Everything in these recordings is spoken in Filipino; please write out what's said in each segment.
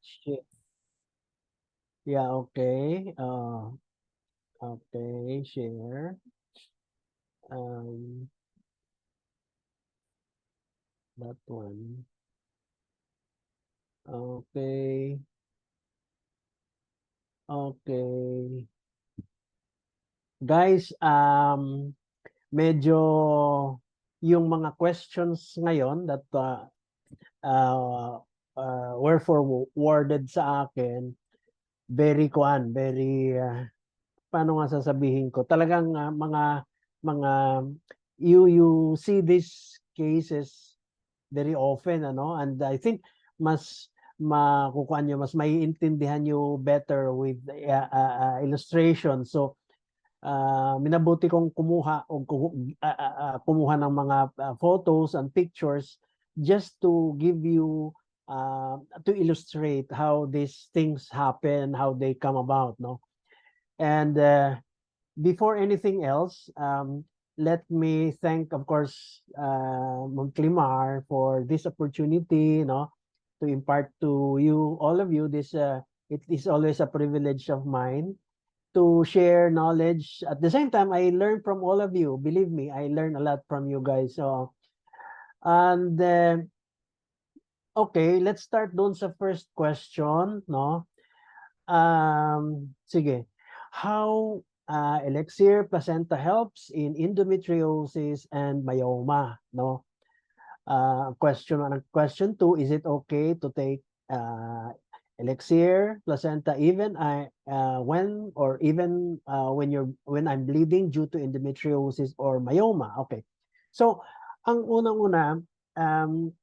Shit. Yeah, okay. Okay, share. Um, that one. Okay. Okay. Guys, medyo yung mga questions ngayon that uh, were forwarded sa akin, very, paano nga sasabihin ko, talagang mga, you see these cases very often, ano, and I think mas makukuha nyo, mas maiintindihan nyo better with illustration. So, minabuti kong kumuha ng mga photos and pictures just to give you to illustrate how these things happen, how they come about, no? And before anything else, let me thank, of course, Montlimar for this opportunity, no, to impart to you, all of you, this. It is always a privilege of mine to share knowledge. At the same time, I learn from all of you. Believe me, I learn a lot from you guys. So, and okay, let's start doon sa first question, no? Sige. How Elixir placenta helps in endometriosis and myoma, no? Question 2, is it okay to take Elixir placenta even when or even when I'm bleeding due to endometriosis or myoma? Okay. So, ang unang-una, ang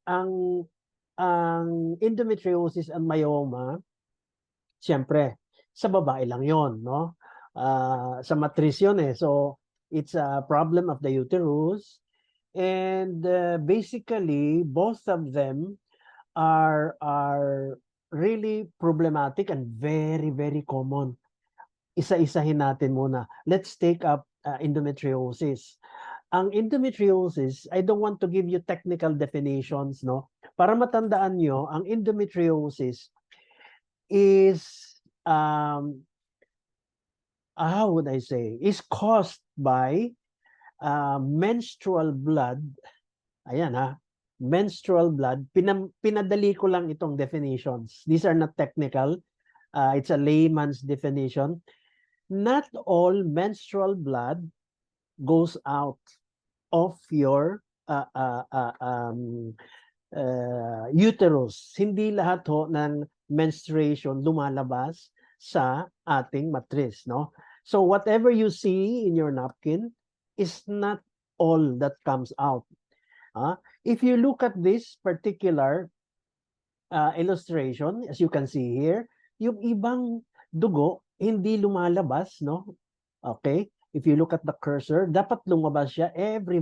endometriosis and myoma, siyempre, sa babae lang yon, no? Sa matris yun eh. So, it's a problem of the uterus. And basically, both of them are really problematic and very common. Isa-isahin natin muna. Let's take up endometriosis. Ang endometriosis, I don't want to give you technical definitions, no? Para matandaan nyo, ang endometriosis is how would I say, is caused by menstrual blood. Ayan ha, menstrual blood. Pinadali ko lang itong definitions. These are not technical. It's a layman's definition. Not all menstrual blood goes out of your uterus. Hindi lahat ho ng menstruation lumalabas sa ating matris, no? So whatever you see in your napkin is not all that comes out. If you look at this particular illustration, as you can see here, yung ibang dugo hindi lumalabas, no? Okay? If you look at the cursor, dapat lumabas siya every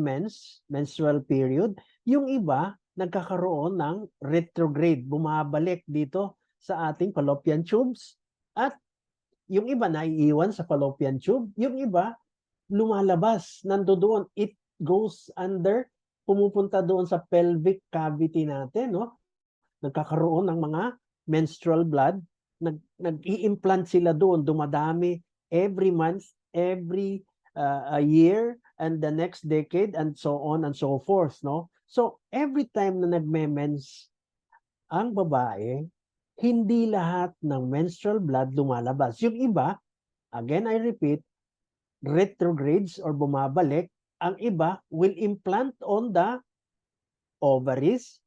menstrual period. Yung iba, nagkakaroon ng retrograde, bumabalik dito sa ating fallopian tubes. At yung iba naiiwan sa fallopian tube, yung iba lumalabas, nandoon. It goes under, pumupunta doon sa pelvic cavity natin, no? Nagkakaroon ng mga menstrual blood, nag-i-implant sila doon, dumadami every month, every a year, and the next decade, and so on and so forth, no? So, every time na nagme-mens ang babae, hindi lahat ng menstrual blood lumalabas. Yung iba, again, I repeat, retrogrades or bumabalik. Ang iba will implant on the ovaries.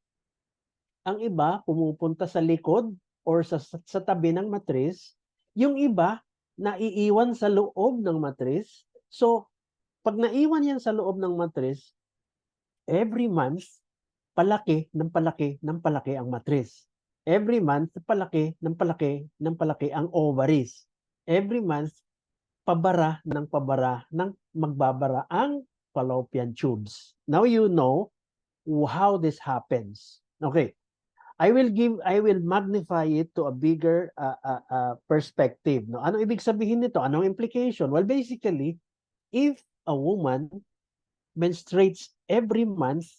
Ang iba pumupunta sa likod or sa tabi ng matris. Yung iba naiiwan sa loob ng matris. So, pag naiwan yan sa loob ng matris, every month, palaki ng palaki ng palaki ang matris. Every month, palaki ng palaki ng palaki ang ovaries. Every month, pabara ng magbabara ang fallopian tubes. Now you know how this happens. Okay. I will magnify it to a bigger perspective. No? Anong ibig sabihin nito? Anong implication? Well, basically, if a woman menstruates every month,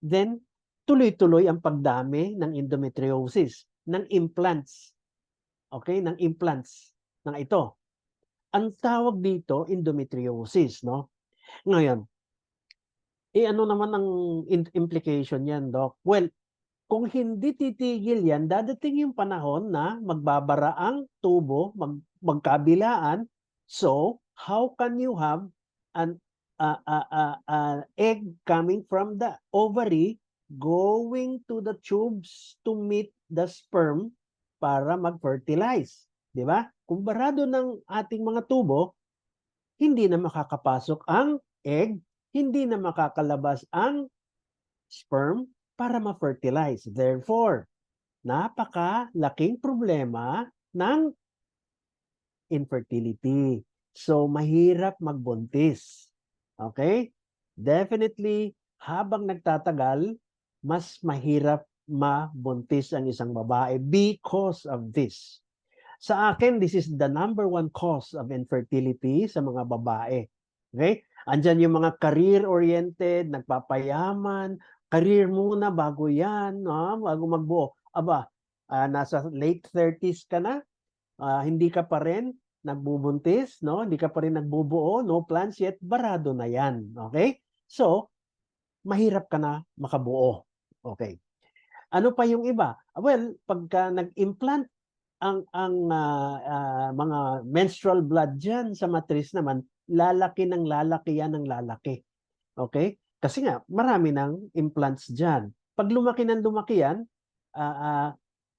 then tuloy-tuloy ang pagdami ng endometriosis. ng implants. Okay, ng implants ng ito. Ang tawag dito endometriosis, no? Ngayon, ano naman ang implication niyan, Doc? Well, kung hindi titigil yan, dadating yung panahon na magbabara ang tubo, magkabilaan. So, how can you have an egg coming from the ovary going to the tubes to meet the sperm para mag-fertilize? Di ba? Kung barado ng ating mga tubo, hindi na makakapasok ang egg, hindi na makakalabas ang sperm para ma-fertilize. Therefore, napakalaking problema ng infertility. So, mahirap magbuntis. Okay? Definitely, habang nagtatagal, mas mahirap mabuntis ang isang babae because of this. Sa akin, this is the #1 cause of infertility sa mga babae. Okay? Andyan yung mga career-oriented, nagpapayaman, career muna bago yan, bago magbuo. Aba, nasa late 30s ka na, hindi ka pa rin nagbubuntis, no? Hindi ka pa rin nagbubuo, no plans yet, barado na yan. Okay? So, mahirap ka na makabuo. Okay. Ano pa yung iba? Well, pagka nag-implant ang mga menstrual blood dyan sa matris naman, lalaki ng lalaki yan ng lalaki. Okay? Kasi nga, marami ng implants dyan. Pag lumaki ng lumaki yan,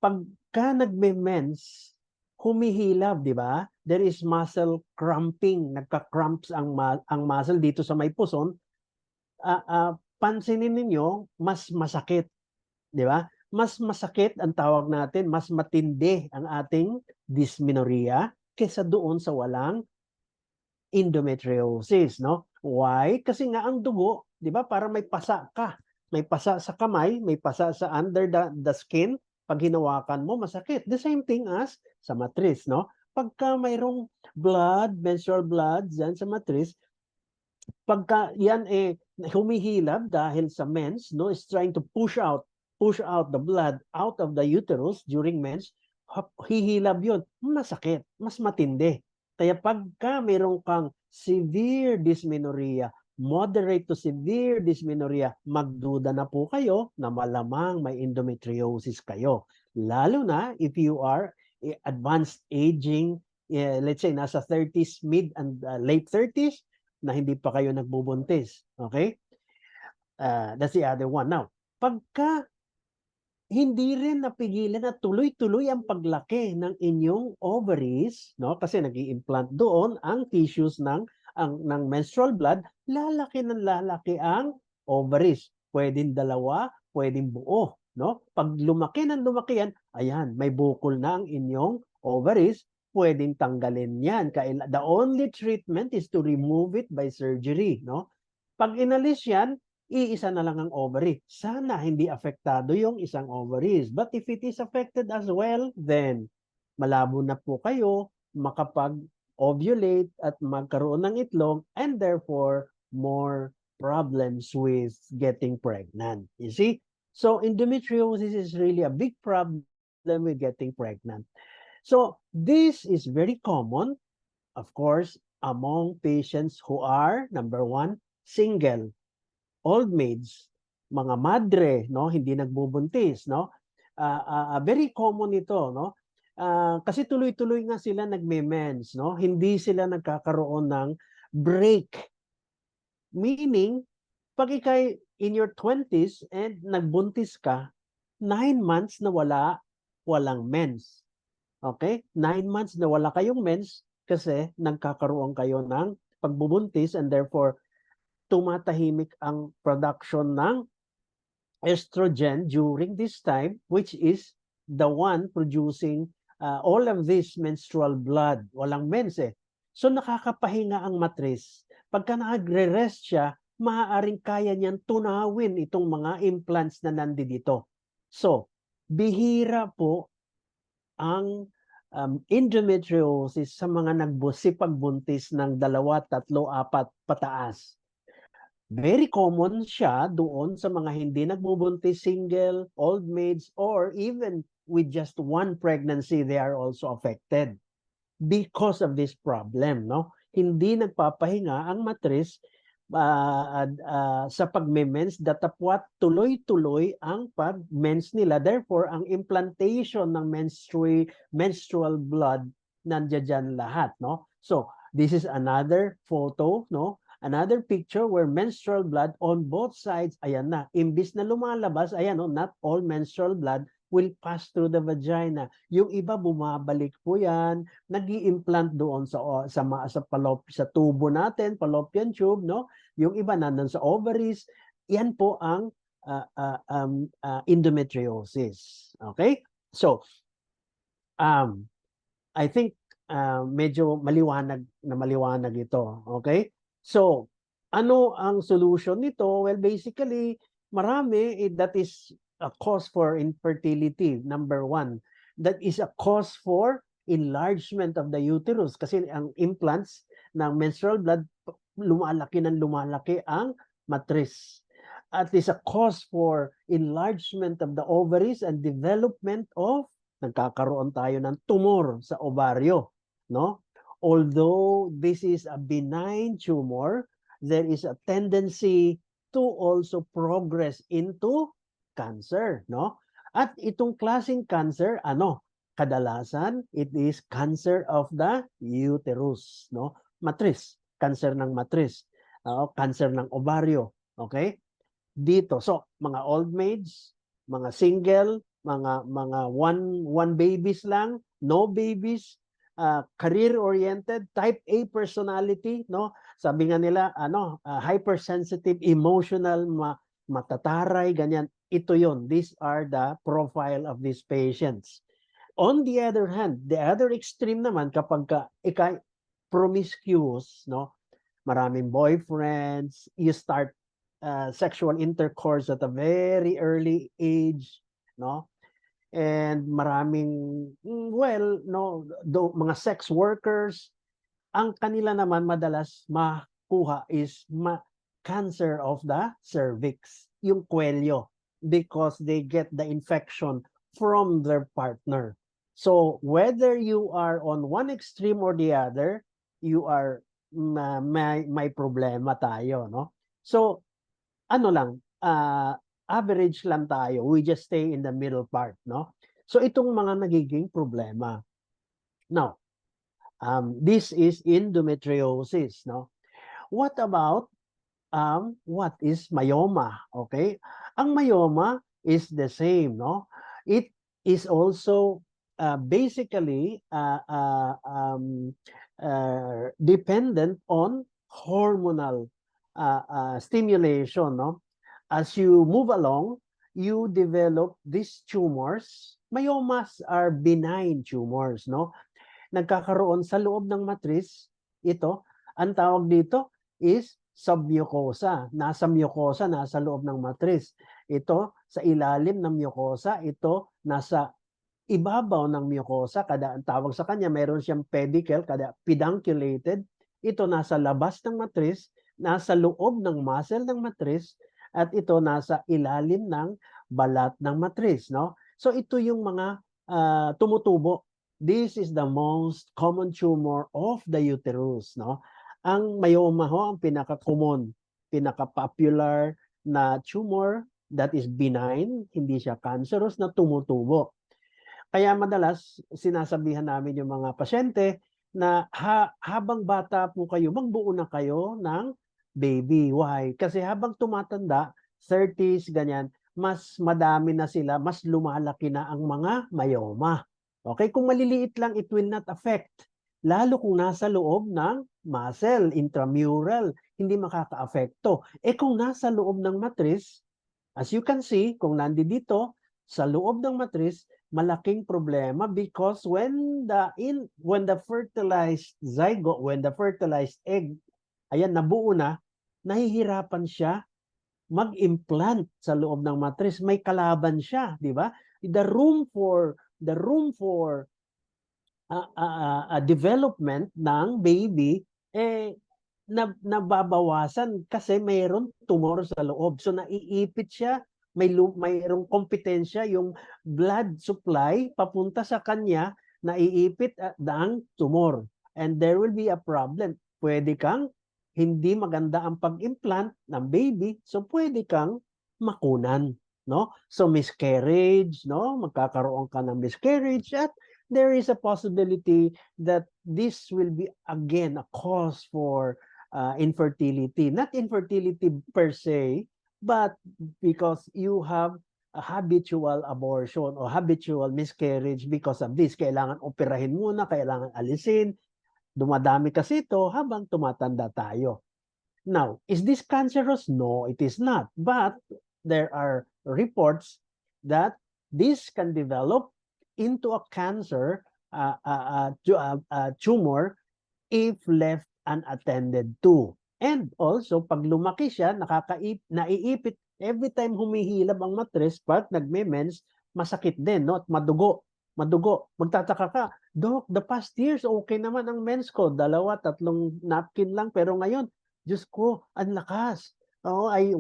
pagka nagme-mens, humihilab, di ba? There is muscle cramping. Nagka-cramps ang muscle dito sa may puson. Pansinin ninyo, mas masakit. Di ba? Mas masakit ang tawag natin, mas matindi ang ating dysmenorrhea kaysa doon sa walang endometriosis, no? Why? Kasi nga ang dugo, 'di ba? Para may pasa ka. May pasa sa kamay, may pasa sa under the skin. Pag hinawakan mo, masakit. The same thing as sa matris, no? Pagka mayroong blood, menstrual blood dyan sa matris, pagka yan humihilab dahil sa mens, no, is trying to push out the blood out of the uterus during mens, hihilab yun, masakit, mas matindi. Kaya pagka mayroon kang severe dysmenorrhea, moderate to severe dysmenorrhea, magduda na po kayo na malamang may endometriosis kayo. Lalo na if you are advanced aging, let's say nasa 30s, mid and late 30s, na hindi pa kayo nagbubuntis. Okay? That's the other one. Now, pagka hindi rin napigilan na tuloy-tuloy ang paglaki ng inyong ovaries, no? Kasi nag-i-implant doon ang tissues ng menstrual blood, lalaki ng lalaki ang ovaries. Pwedeng dalawa, pwedeng buo, no? Pag lumaki ng lumaki yan, ayan, may bukol na ang inyong ovaries, pwedeng tanggalin yan. The only treatment is to remove it by surgery, no? Pag inalis yan, iisa na lang ang ovary. Sana hindi apektado yung isang ovaries. But if it is affected as well, then malabo na po kayo makapag-ovulate at magkaroon ng itlog and therefore more problems with getting pregnant. You see? So endometriosis is really a big problem with getting pregnant. So this is very common, of course, among patients who are, #1, single, old maids, mga madre, no, hindi nagbubuntis, no? Very common ito, no? Kasi tuloy-tuloy nga sila nagme-mens, no? Hindi sila nagkakaroon ng break. Meaning, pag ikay in your 20s and nagbuntis ka, 9 months na walang mens. Okay? 9 months na wala kayong mens kasi nagkakaroon kayo ng pagbubuntis and therefore tumatahimik ang production ng estrogen during this time, which is the one producing all of this menstrual blood. Walang mens eh. So nakakapahinga ang matris. Pagka nagre-rest siya, maaaring kaya niyan tunawin itong mga implants na nandito. So, bihira po ang endometriosis sa mga nagbusipagbuntis ng 2, 3, 4 pataas. Very common siya doon sa mga hindi nagbubuntis, single, old maids, or even with just one pregnancy, they are also affected because of this problem, no? Hindi nagpapahinga ang matris sa pagme-mens, datapwat tuloy-tuloy ang pag-mens nila. Therefore, ang implantation ng menstrual blood nandiyan dyan lahat, no? So, this is another photo, no? Another picture where menstrual blood on both sides, ayan na, imbis na lumalabas, ayan, no, not all menstrual blood will pass through the vagina. Yung iba bumabalik po yan, nag-i-implant doon sa tubo natin, fallopian tube, no? Yung iba nandun sa ovaries. Yan po ang endometriosis. Okay? So, I think medyo maliwanag ito. Okay? So, ano ang solution nito? Well, basically, marami. That is a cause for infertility, number one. That is a cause for enlargement of the uterus. Kasi ang implants ng menstrual blood, lumalaki ang matris. At is a cause for enlargement of the ovaries and development of, nagkakaroon tayo ng tumor sa ovaryo, no? Although this is a benign tumor, there is a tendency to also progress into cancer, no? At itong klaseng cancer, kadalasan it is cancer of the uterus, no? Matris, cancer ng matris, cancer ng ovaryo, okay? Dito, so mga old maids, mga single, mga one babies lang, no babies, career-oriented, type A personality, no? Sabi nga nila, hypersensitive, emotional, matataray, ganyan. Ito yon. These are the profile of these patients. On the other hand, the other extreme naman, kapag ikay promiscuous, no? Maraming boyfriends, you start sexual intercourse at a very early age, no? And maraming, mga sex workers, ang kanila naman madalas makuha is cancer of the cervix, yung kwelyo, because they get the infection from their partner. So whether you are on one extreme or the other, you are may problema tayo, no? So average lang tayo. We just stay in the middle part, no? So itong mga nagiging problema. Now, this is endometriosis, no? What about what is myoma? Okay? Ang myoma is the same, no? It is also basically dependent on hormonal stimulation, no? As you move along, you develop these tumors. Myomas are benign tumors, no? Nagkakaroon sa loob ng matris. Ito, ang tawag dito is submucosa. Nasa mucosa, nasa loob ng matris. Ito, sa ilalim ng mucosa. Ito, nasa ibabaw ng mucosa. Ang tawag sa kanya, mayroon siyang pedicle, pedunculated. Ito, nasa labas ng matris, nasa loob ng muscle ng matris, at ito nasa ilalim ng balat ng matris, no? So ito yung mga tumutubo. This is the most common tumor of the uterus, no? Ang myoma ang pinaka-common, pinaka-popular na tumor that is benign, hindi siya cancerous, na tumutubo. Kaya madalas sinasabihan namin yung mga pasyente na habang bata po kayo, magbuo na kayo ng baby. Why? Kasi habang tumatanda, 30s, ganyan, mas madami na sila, mas lumalaki na ang mga myoma. Okay? Kung maliliit lang, it will not affect. Lalo kung nasa loob ng muscle, intramural, hindi makaka-apekto. Kung nasa loob ng matris, as you can see, kung nandito, sa loob ng matris, malaking problema because when the fertilized zygote, when the fertilized egg, ayan, nabuo na, nahihirapan siya mag-implant sa loob ng matris. May kalaban siya, di ba? The room for development ng baby nababawasan kasi mayroon tumor sa loob. So naiipit siya, mayroong kompetensya yung blood supply papunta sa kanya, naiipit ang tumor. And there will be a problem. Pwede kang hindi maganda ang pag-implant ng baby, so pwede kang makunan, no? So miscarriage, no? Magkakaroon ka ng miscarriage at there is a possibility that this will be again a cause for infertility. Not infertility per se, but because you have a habitual abortion or habitual miscarriage because of this. Kailangan operahin muna, kailangan alisin. Dumadami kasi ito habang tumatanda tayo. Now, is this cancerous? No, it is not. But there are reports that this can develop into a cancer tumor if left unattended to. And also, pag lumaki siya, naiipit every time humihilab ang matres, pag nagme-mens, masakit din, no? At madugo. Magtataka ka, Doc, the past years, okay naman ang mens ko. 2, 3 napkin lang. Pero ngayon, Diyos ko, ang lakas. Oh, I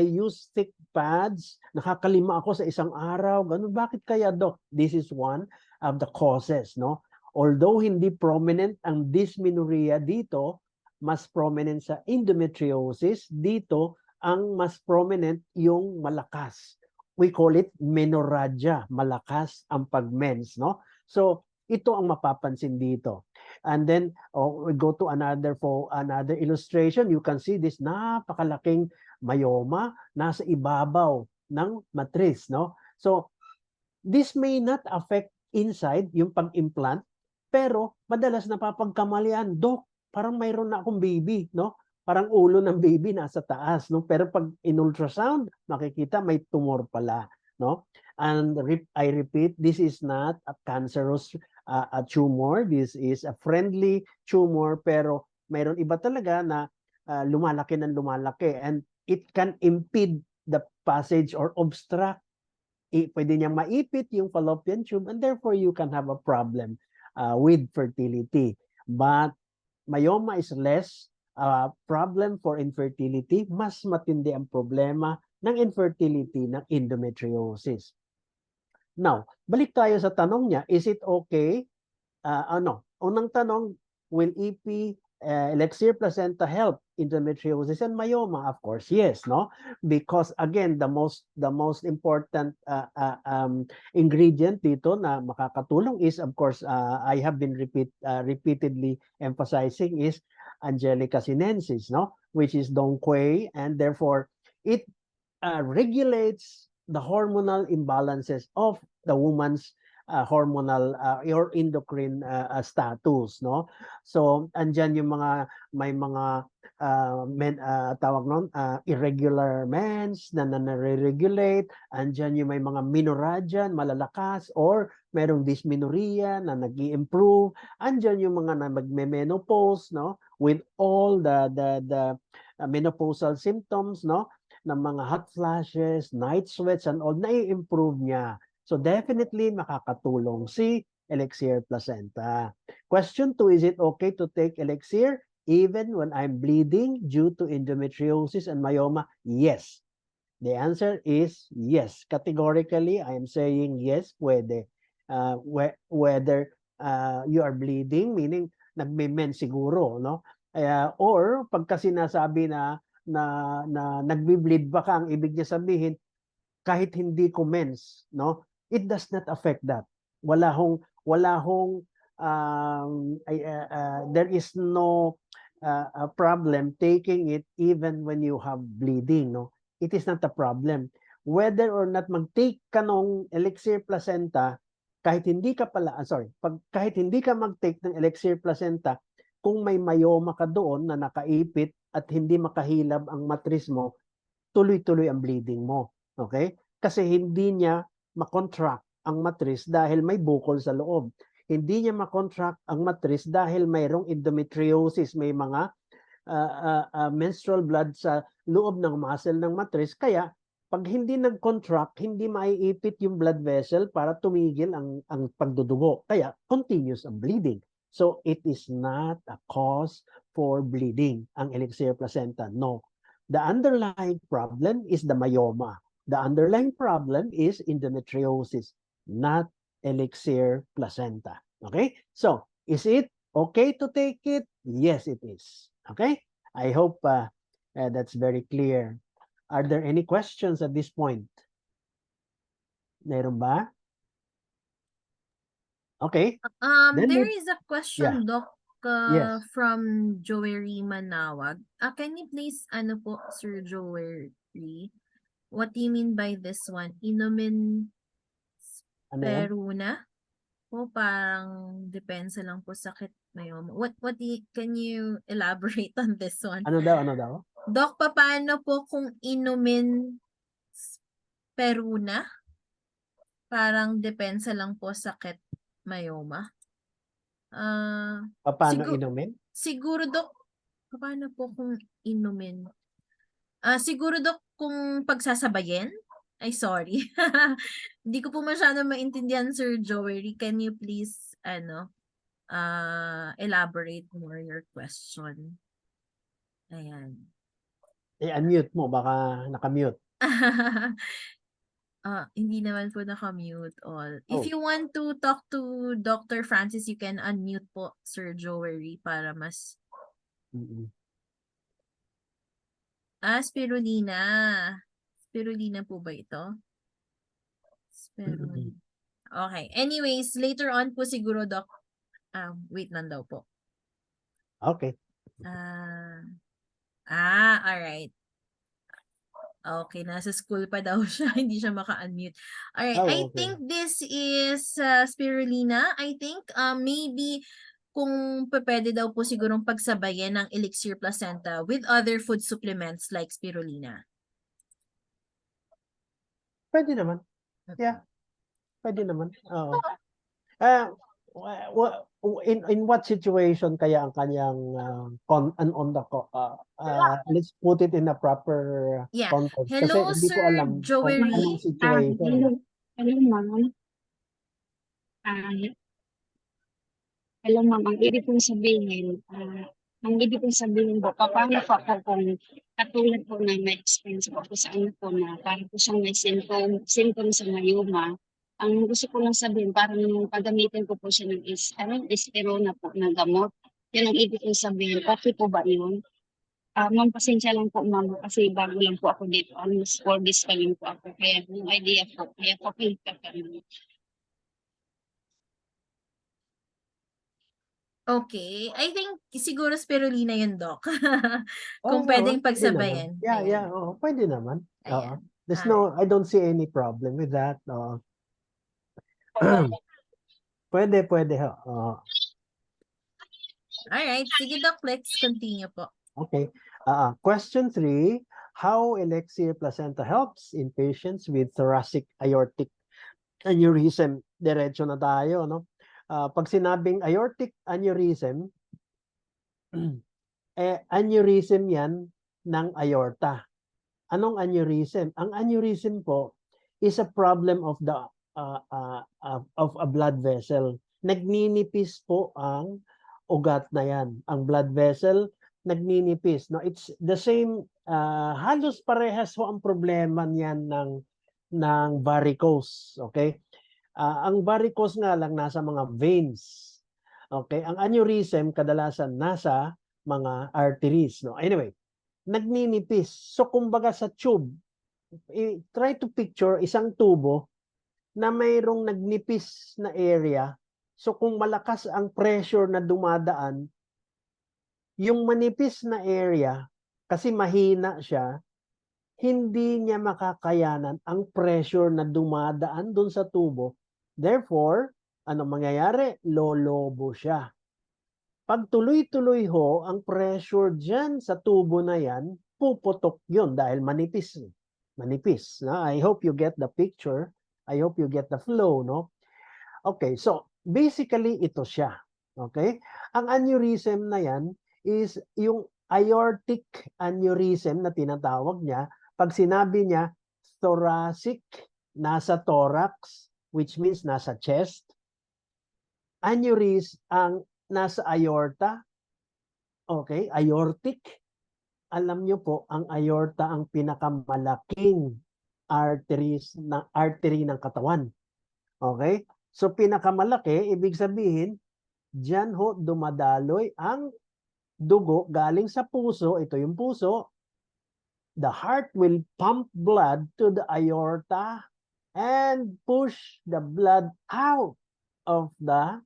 use thick pads. Nakakalima ako sa isang araw. Ganun. Bakit kaya, Doc? This is one of the causes, no? Although hindi prominent ang dysmenorrhea dito, mas prominent sa endometriosis, dito ang mas prominent yung malakas. We call it menorrhagia, malakas ang pag-mens, no? So, ito ang mapapansin dito. And then, we go to another illustration. You can see this napakalaking myoma nasa ibabaw ng matris, no? So, this may not affect inside yung pag-implant, pero madalas napapagkamalian, Doc, parang mayroon na akong baby, no? Parang ulo ng baby nasa taas, no? Pero pag in ultrasound, makikita may tumor pala, no? And I repeat, this is not a cancerous a tumor. This is a friendly tumor, pero mayroon iba talaga na lumalaki ng lumalaki, and it can impede the passage or obstruct. Pwede niyang maipit yung fallopian tube, and therefore you can have a problem with fertility. But myoma is less problem for infertility. Mas matindi ang problema ng infertility ng endometriosis. Now, balik tayo sa tanong niya, is it okay? Unang tanong, will EP Elixir placenta help endometriosis and myoma? Of course, yes, no? Because again, the most important ingredient dito na makakatulong is, of course, I have been repeatedly emphasizing is Angelica sinensis, no? Which is Dong Quai, and therefore it regulates the hormonal imbalances of the woman's hormonal or endocrine status, no? So andyan yung may mga tawag noon irregular mens na nare-regulate, andyan yung may mga menorrhagia malalakas or merong dysmenorrhea na nag-i-improve, andyan yung mga na magme-menopause, no? With all the menopausal symptoms, no? Ng mga hot flashes, night sweats, and all, nai-improve niya. So definitely makakatulong si Elixir placenta. Question 2, is it okay to take Elixir even when I'm bleeding due to endometriosis and myoma? Yes. The answer is yes. Categorically, I am saying yes, pwede. Whether you are bleeding, meaning nagme-men siguro, no? Or pagka sinasabi na nagbi-bleed ba ka, ang ibig niya sabihin, kahit hindi ko mens, no? It does not affect that. There is no problem taking it even when you have bleeding, no? It is not a problem. Whether or not mag-take ka nung Elixir placenta, kahit hindi ka mag-take ng Elixir placenta, kung may myoma ka doon na nakaipit at hindi makahilab ang matris mo, tuloy-tuloy ang bleeding mo. Okay? Kasi hindi niya makontract ang matris dahil may bukol sa loob. Hindi niya makontract ang matris dahil mayroong endometriosis, may mga menstrual blood sa loob ng muscle ng matris. Kaya pag hindi nag-contract, hindi maiipit yung blood vessel para tumigil ang pagdudugo. Kaya continuous ang bleeding. So it is not a cause for bleeding ang Elixir placenta. No. The underlying problem is the myoma. The underlying problem is endometriosis, not elixir placenta. Okay? So, is it okay to take it? Yes, it is. Okay? I hope that's very clear. Are there any questions at this point? Meron ba? Okay. Then There we, is a yeah, question, Doc, yes. from Joey Manawag. Can you please, ano po, Sir Joey, what do you mean by this one? Inumin Ano yan? Peruna? Po, parang depensa lang po sakit myoma. Can you elaborate on this one? Ano daw? Ano daw? Doc, paano po kung inumin Peruna? Parang depensa lang po sakit myoma. Paano inumin? Siguro, Dok, paano po kung inumin? Siguro, Dok, kung pagsasabayin? Ay, sorry. Hindi ko po masyado maintindihan, Sir Joey. Can you please, elaborate more your question? Ayan. I-unmute mo, baka nakamute. Hindi naman po naka-mute all. Oh. If you want to talk to Dr. Francis, you can unmute po, Sir Joey, para mas... Spirulina. Spirulina po ba ito? Spirulina. Okay. Anyways, later on po siguro, Doc. Wait lang daw po. Okay. Alright. Okay, nasa school pa daw siya. Hindi siya maka-unmute. Alright, Oh, I okay. think this is spirulina. I think maybe kung pwede daw po sigurong pagsabayan ng elixir placenta with other food supplements like spirulina. Pwede naman. Yeah. Pwede naman. Oo. In what situation kaya ang kanyang let's put it in a proper context. Kasi Hello, hindi ko Sir alam kung Joey. anong situation. Hello, ma'am. Hello, ma'am. Ang ibig kong sabihin po, paano po ako kung katulad po na na-experience po sa ano po na parang po siyang may symptom sa myoma. Ang gusto ko lang sabihin, parang paggamitin ko po siya ng Esperona po na gamot. Yan ang ibig kong sabihin. Okay po ba yun? Ma'am, pasensya lang po, ma'am, kasi bago lang po ako dito. Almost 4 days pa lang po ako. Kaya yung idea po, kaya po Okay. I think siguro spirulina yun, Doc. Oo Kung naman, pwedeng pwede naman. pagsabayan. Yeah. Oo, pwede naman. Oo. Ayan. I don't see any problem with that. Oo. Pwede. Oo. Alright. Sige, Doc. Let's continue po. Okay. Question 3. How elixir placenta helps in patients with thoracic aortic aneurysm? Diretso na tayo, no? Pag sinabing aortic aneurysm, aneurysm yan ng aorta. Anong aneurysm? Ang aneurysm po is a problem of a blood vessel. Nagninipis po ang ugat na yan. Ang blood vessel nagninipis. No, it's the same. Halos parehas po ang problema niyan ng varicose. Okay? Ang varicose nga lang nasa mga veins. Okay? Ang aneurysm kadalasan nasa mga arteries. No? Anyway, nagninipis. So kumbaga sa tube, try to picture isang tubo na mayroong nagnipis na area. So kung malakas ang pressure na dumadaan, yung manipis na area, kasi mahina siya, hindi niya makakayanan ang pressure na dumadaan dun sa tubo. Therefore, ano mangyayari? Lolobo siya. Pag tuloy-tuloy ho, ang pressure dyan sa tubo na yan, puputok yun dahil manipis. Manipis. No? I hope you get the picture. I hope you get the flow. No? Okay, so basically ito siya. Okay? Ang aneurysm na yan is yung aortic aneurysm na tinatawag niya. Pag sinabi niya thoracic, nasa thorax, which means nasa chest. Aneurysm ang nasa aorta. Okay, aortic. Alam niyo po, ang aorta ang pinakamalaking artery ng katawan. Okay? So pinakamalaki, ibig sabihin, diyan ho dumadaloy ang dugo galing sa puso, ito yung puso. The heart will pump blood to the aorta and push the blood out of the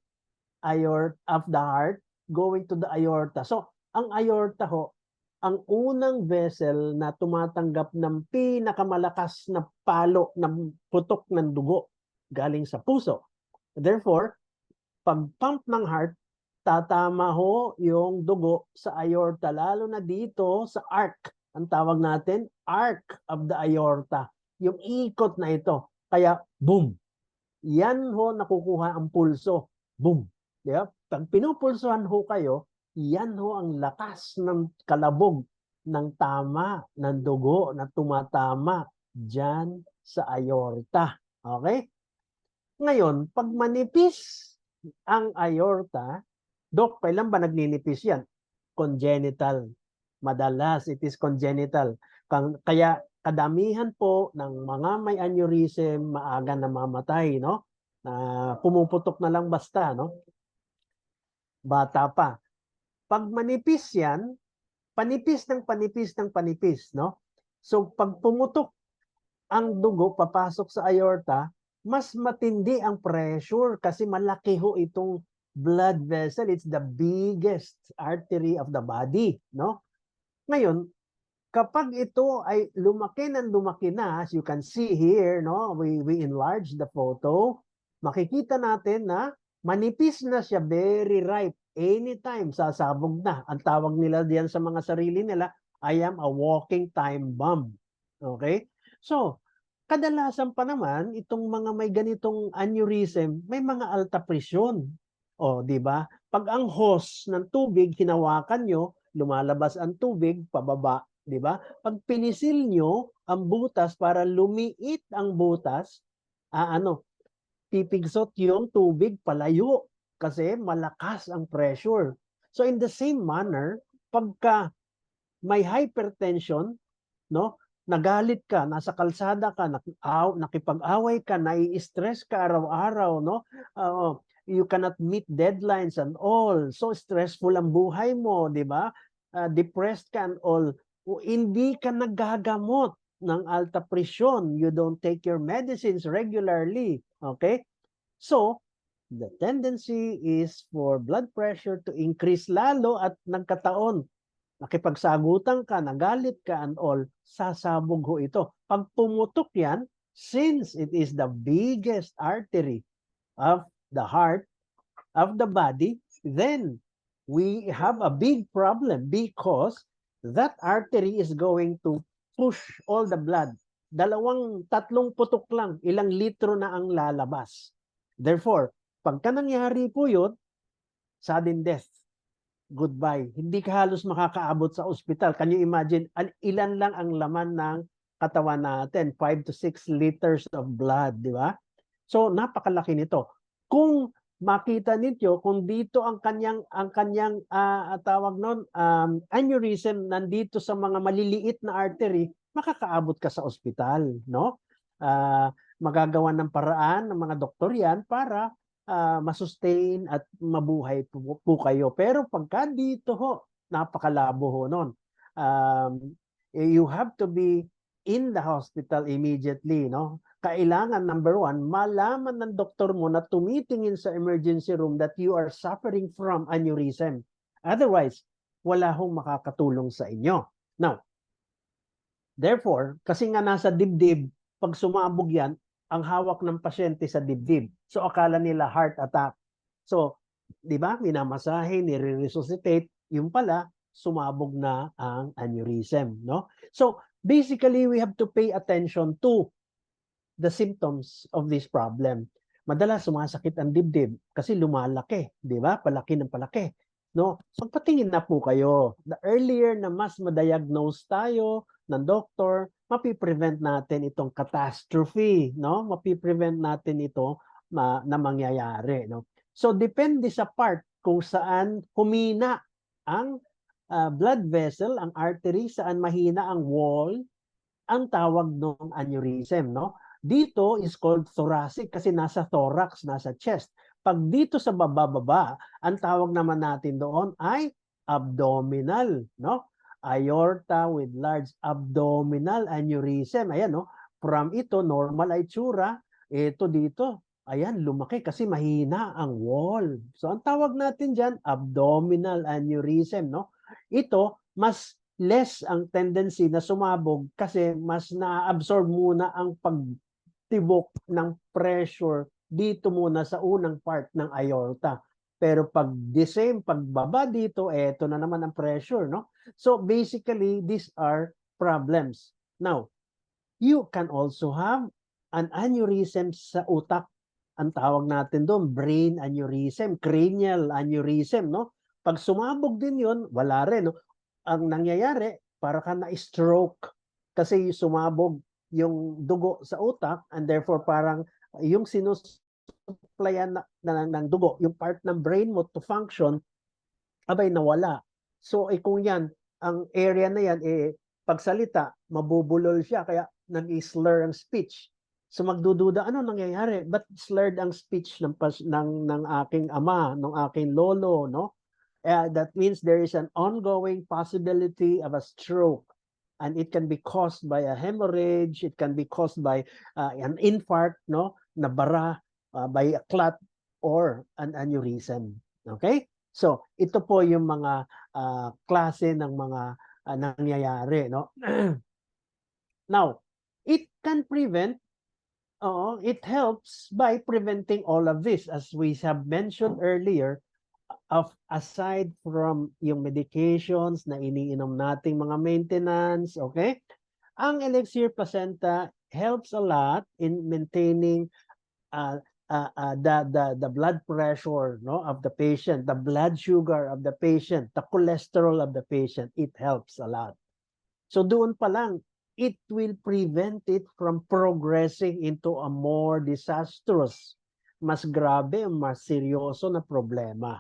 heart going to the aorta. So, ang aorta ho, ang unang vessel na tumatanggap ng pinakamalakas na palo ng putok ng dugo galing sa puso. Therefore, pag pump ng heart, tatama ho yung dugo sa aorta, lalo na dito sa arc. Ang tawag natin, arc of the aorta. Yung ikot na ito. Kaya, boom. Yan ho nakukuha ang pulso. Boom. Diba? Pag pinupulsuhan ho kayo, yan ho ang lakas ng kalabog ng tama ng dugo na tumatama dyan sa aorta. Okay? Ngayon, pag manipis ang aorta, Dok, kailan ba nagninipis yan? Congenital. Madalas, it is congenital. Kaya kadamihan po ng mga may aneurysm, maaga namamatay, no? Pumuputok na lang basta, no? Bata pa. Pag manipis yan, panipis ng panipis, no? So, pag pumutok ang dugo, papasok sa aorta, mas matindi ang pressure kasi malaki ho itong blood vessel. It's the biggest artery of the body, no? Ngayon, kapag ito ay lumaki na, as you can see here, no? We enlarge the photo. Makikita natin na manipis na siya, very ripe. Anytime, sasabog na. Ang tawag nila diyan sa mga sarili nila, I am a walking time bomb. Okay? So, kadalasan pa naman, itong mga may ganitong aneurysm, may mga alta presyon. O, di ba? Pag ang hose ng tubig, hinawakan nyo, lumalabas ang tubig, pababa. Di ba? Pag pinisil nyo ang butas para lumiit ang butas, pipigsot yung tubig palayo kasi malakas ang pressure. So in the same manner, pagka may hypertension, no? Nagalit ka, nasa kalsada ka, nakipag-away ka, nai-stress ka araw-araw, no? You cannot meet deadlines and all. So stressful ang buhay mo, di ba? Depressed ka and all. Hindi ka naggagamot ng alta presyon. You don't take your medicines regularly. Okay? So, the tendency is for blood pressure to increase lalo at nagkataon. Nakipagsagutan ka, nagalit ka and all, sasabog ho ito. Pag pumutok yan, since it is the biggest artery of the heart, of the body, then we have a big problem because that artery is going to push all the blood. Tatlong putok lang, ilang litro na ang lalabas. Therefore, pagka nangyari po yun, sudden death. Goodbye. Hindi ka halos makakaabot sa ospital. Can you imagine, ilan lang ang laman ng katawan natin? 5 to 6 liters of blood, di ba? So, napakalaki nito. Kung makita ninyo, kung dito ang kanyang tawag nun, aneurysm, nandito sa mga maliliit na artery, makakaabot ka sa ospital, no? Magagawa ng paraan ng mga doktor yan para masustain at mabuhay po kayo. Pero pagka dito ho, napakalabo ho nun. You have to be in the hospital immediately, no? Kailangan, number one, malaman ng doktor mo na tumitingin sa emergency room that you are suffering from aneurysm. Otherwise, wala hong makakatulong sa inyo. Now, therefore, kasi nga nasa dibdib, pag sumabog yan, ang hawak ng pasyente sa dibdib. So, akala nila heart attack. So, di ba, minamasahe, nire-resuscitate, yung pala, sumabog na ang aneurysm, no? So, basically, we have to pay attention to the symptoms of this problem. Madalas sumasakit ang dibdib kasi lumalaki, di ba? Palaki ng palaki, no? Magpatingin na po kayo. The earlier na mas ma-diagnose tayo ng doktor, mapiprevent natin itong catastrophe, no? Mapiprevent natin ito na mangyayari, no? So depende sa part kung saan humina ang blood vessel, ang artery, saan mahina ang wall, ang tawag ng aneurysm, no? Dito is called thoracic kasi nasa thorax, nasa chest. Pag dito sa baba, ang tawag naman natin doon ay abdominal, no? Aorta with large abdominal aneurysm. Ayan, no? From ito, normal ay tsura. Ito dito, ayan, lumaki kasi mahina ang wall. So, ang tawag natin dyan, abdominal aneurysm, no? Ito, mas less ang tendency na sumabog kasi mas na-absorb muna ang pagtibok ng pressure dito muna sa unang part ng aorta. Pero pag the same, pagbaba dito, eto na naman ang pressure, no? So basically, these are problems. Now, you can also have an aneurysm sa utak. Ang tawag natin doon, brain aneurysm, cranial aneurysm, no? Pag sumabog din yun, wala rin, no? Ang nangyayari, para ka na-stroke kasi sumabog yung dugo sa utak and therefore parang yung sinusuplayan ng dugo, yung part ng brain mo to function, abay nawala. So kung yan, ang area na yan, pagsalita, mabubulol siya, kaya nag-slur ang speech. So magdududa, ano nangyayari? Ba't slurred ang speech ng aking ama, ng aking lolo, no? That means there is an ongoing possibility of a stroke, and it can be caused by a hemorrhage, it can be caused by an infarct, no, nabara, by a clot or an aneurysm. Okay? So, ito po yung mga klase ng mga nangyayari, no? Now, it can prevent, it helps by preventing all of this, as we have mentioned earlier. Aside from yung medications na iniinom nating mga maintenance, okay? Ang Elixir Placenta helps a lot in maintaining the blood pressure, no, of the patient, the blood sugar of the patient, the cholesterol of the patient. It helps a lot. So doon pa lang, it will prevent it from progressing into a more disastrous, mas grabe, mas seryoso na problema.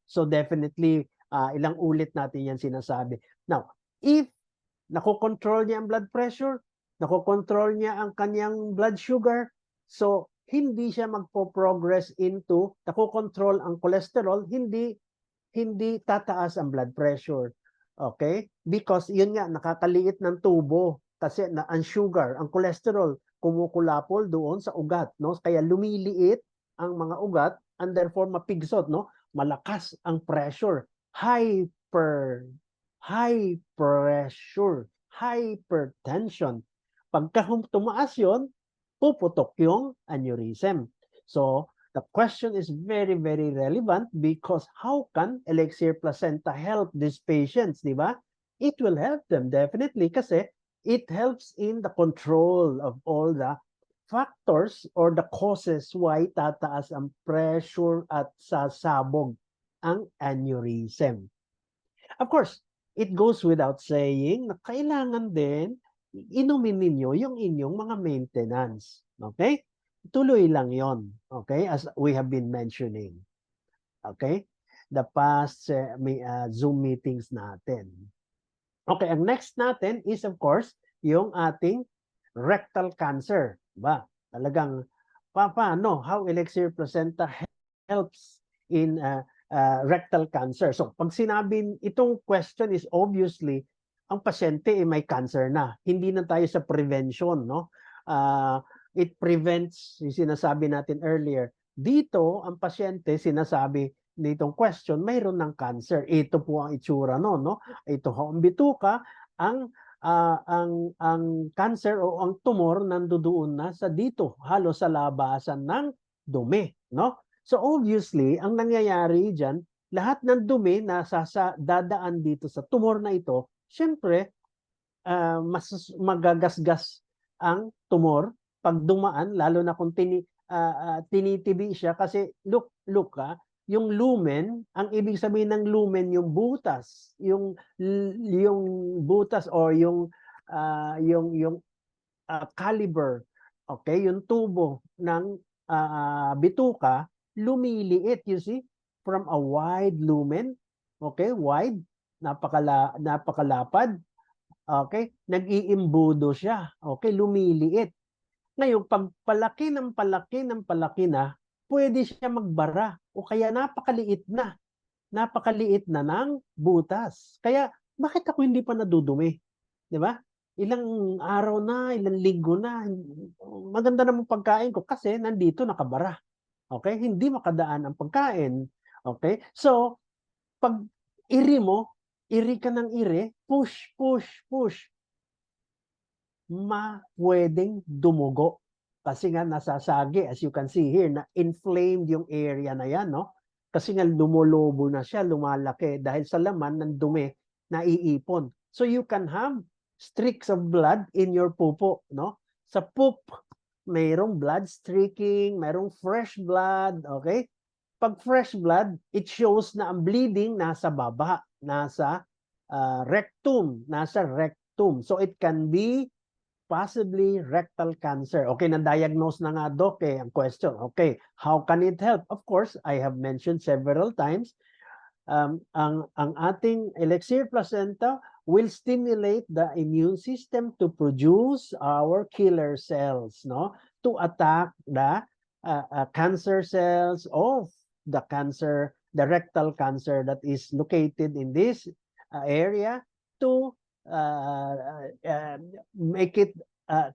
So definitely, ilang ulit natin yan sinasabi. Now, if nakokontrol niya ang blood pressure, nakokontrol niya ang kanyang blood sugar, so hindi siya magpo-progress into, nakokontrol ang cholesterol, hindi tataas ang blood pressure. Okay? Because yun nga, nakakaliit ng tubo kasi ang sugar, ang cholesterol, kumukulapol doon sa ugat, no? Kaya lumiliit ang mga ugat and therefore mapigsot, no? Malakas ang pressure, high pressure, hypertension. Pagka tumaas yon, puputok yung aneurysm. So, the question is very, very relevant because how can Elixir Placenta help these patients, di ba? It will help them definitely kasi it helps in the control of all the factors or the causes why tataas ang pressure at sasabog ang aneurysm. Of course, it goes without saying na kailangan din inumin ninyo yung inyong mga maintenance. Okay? Tuloy lang yon. Okay? As we have been mentioning. Okay? The past Zoom meetings natin. Okay, ang next natin is of course yung ating rectal cancer. Diba? Talagang paano, how Elixir Placenta helps in rectal cancer. So pag sinabi, itong question is obviously, ang pasyente may cancer na. Hindi na tayo sa prevention, no? It prevents, yung sinasabi natin earlier. Dito, ang pasyente, sinasabi nitong question, mayroon ng cancer. Ito po ang itsura no? Ito ang bituka, ang cancer o ang tumor nandoon na sa dito, halos sa labasan ng dumi, no? So obviously, ang nangyayari diyan, lahat ng dumi na dadaan dito sa tumor na ito, syempre mas magagasgas ang tumor pag dumaan, lalo na kung tinitibi siya kasi look yung lumen, ang ibig sabihin ng lumen yung butas, yung butas or yung caliber, okay, yung tubo ng bituka lumiliit, you see, from a wide lumen, okay, wide, napakalapad, Okay? Nag-iimbudo siya. Okay? Lumiliit. Ngayon, pag palaki ng palaki ng palaki na, pwede siya magbara o kaya napakaliit na ng butas. Kaya, bakit ako hindi pa nadudumi? Di ba? Ilang araw na, ilang linggo na, maganda namang pagkain ko kasi nandito nakabara. Okay? Hindi makadaan ang pagkain. Okay? So, pag iri ka ng push, pwedeng dumugo. Kasi nga nasasagi, as you can see here, na inflamed yung area na yan, no? Kasi nga lumolobo na siya, lumalaki dahil sa laman ng dumi na iipon. So you can have streaks of blood in your pupo, no? Sa poop, mayroong blood streaking, mayroong fresh blood, okay? Pag fresh blood, it shows na ang bleeding nasa baba, nasa rectum. So it can be possibly rectal cancer. Okay, na-diagnose na nga, Doc, ang question. Okay, how can it help? Of course, I have mentioned several times, ang ating elixir placenta will stimulate the immune system to produce our killer cells, no? To attack the cancer cells of the rectal cancer that is located in this area to make it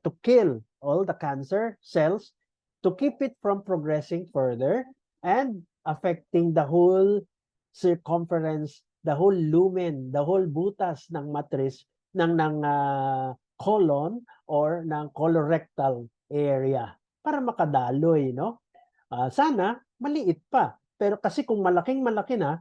to kill all the cancer cells, to keep it from progressing further and affecting the whole circumference, the whole lumen, the whole butas ng matris ng colon or ng colorectal area para makadaloy, no? Sana maliit pa. Pero kasi kung malaking-malaki na,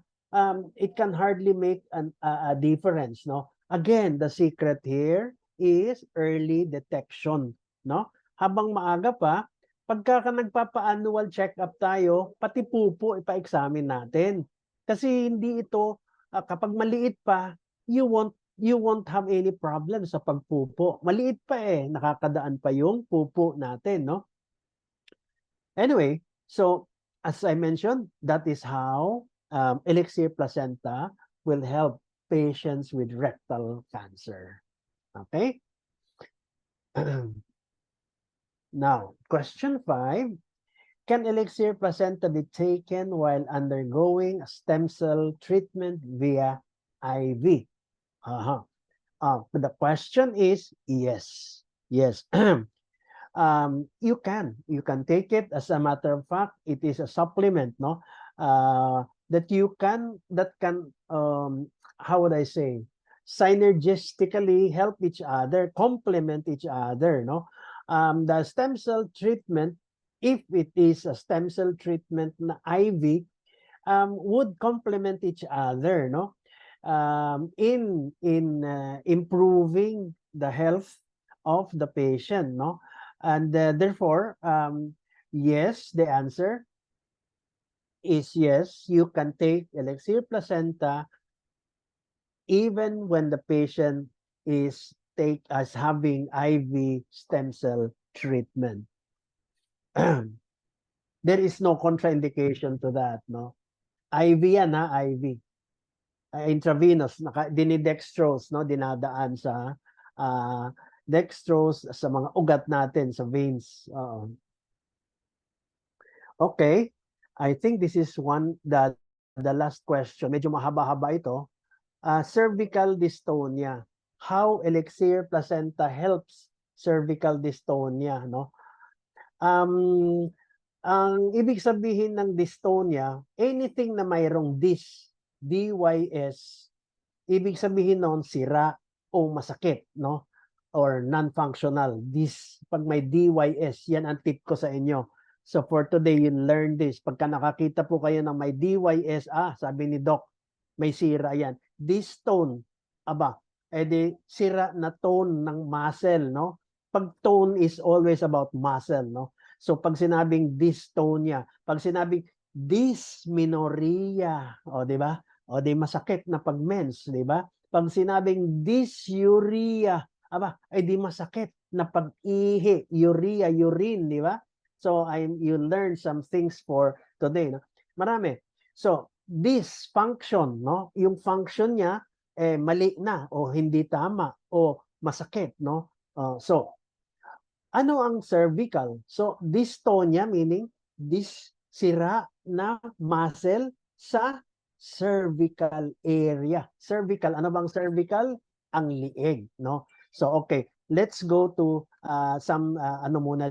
it can hardly make a difference, no? Again, the secret here is early detection, no? Habang maaga pa, pagka nagpapa-annual check-up tayo, pati pupo ipa-examine natin. Kasi hindi ito, kapag maliit pa, you won't have any problem sa pagpupo. Maliit pa nakakadaan pa yung pupo natin, no? Anyway, so as I mentioned, that is how elixir placenta will help patients with rectal cancer. Okay? Now, question 5. Can elixir placenta be taken while undergoing a stem cell treatment via IV? The question is yes. Yes. You can take it. As a matter of fact, it is a supplement, no? That can how would I say, synergistically help each other, complement each other, no? The stem cell treatment, if it is a stem cell treatment na IV, would complement each other, no? In improving the health of the patient, no? And therefore, yes, the answer is yes, you can take elixir placenta even when the patient is having IV stem cell treatment. There is no contraindication to that, no? IV yan, IV. Intravenous, dinidextrose, no? Dinadaan sa dextrose sa mga ugat natin, sa veins. Okay, I think this is the last question. Medyo mahaba-haba ito. Cervical dystonia. How elixir placenta helps cervical dystonia, no? Ang ibig sabihin ng dystonia, anything na mayroong DYS, ibig sabihin noon sira o masakit, no? Or non-functional. Pag may DYS, yan ang tip ko sa inyo. So for today, you learn this. Pagka nakakita po kayo ng may DYS, sabi ni Doc, may sira yan. Dystone, di sira na tone ng muscle, no? Pag tone is always about muscle, no? So pag sinabing dystonia, pag sinabing dysmenorrhea, di ba? O di masakit na pag mens, di ba? Pag sinabing dysuria, ay di masakit na pag-ihi, urea, urine, di ba? So you learn some things for today, no? Marami. So dysfunction, no? Yung function niya, mali na o hindi tama o masakit, no? So, ano ang cervical? So, dystonia meaning sira na muscle sa cervical area. Cervical, ano bang cervical? Ang liig, no? So, okay, let's go to some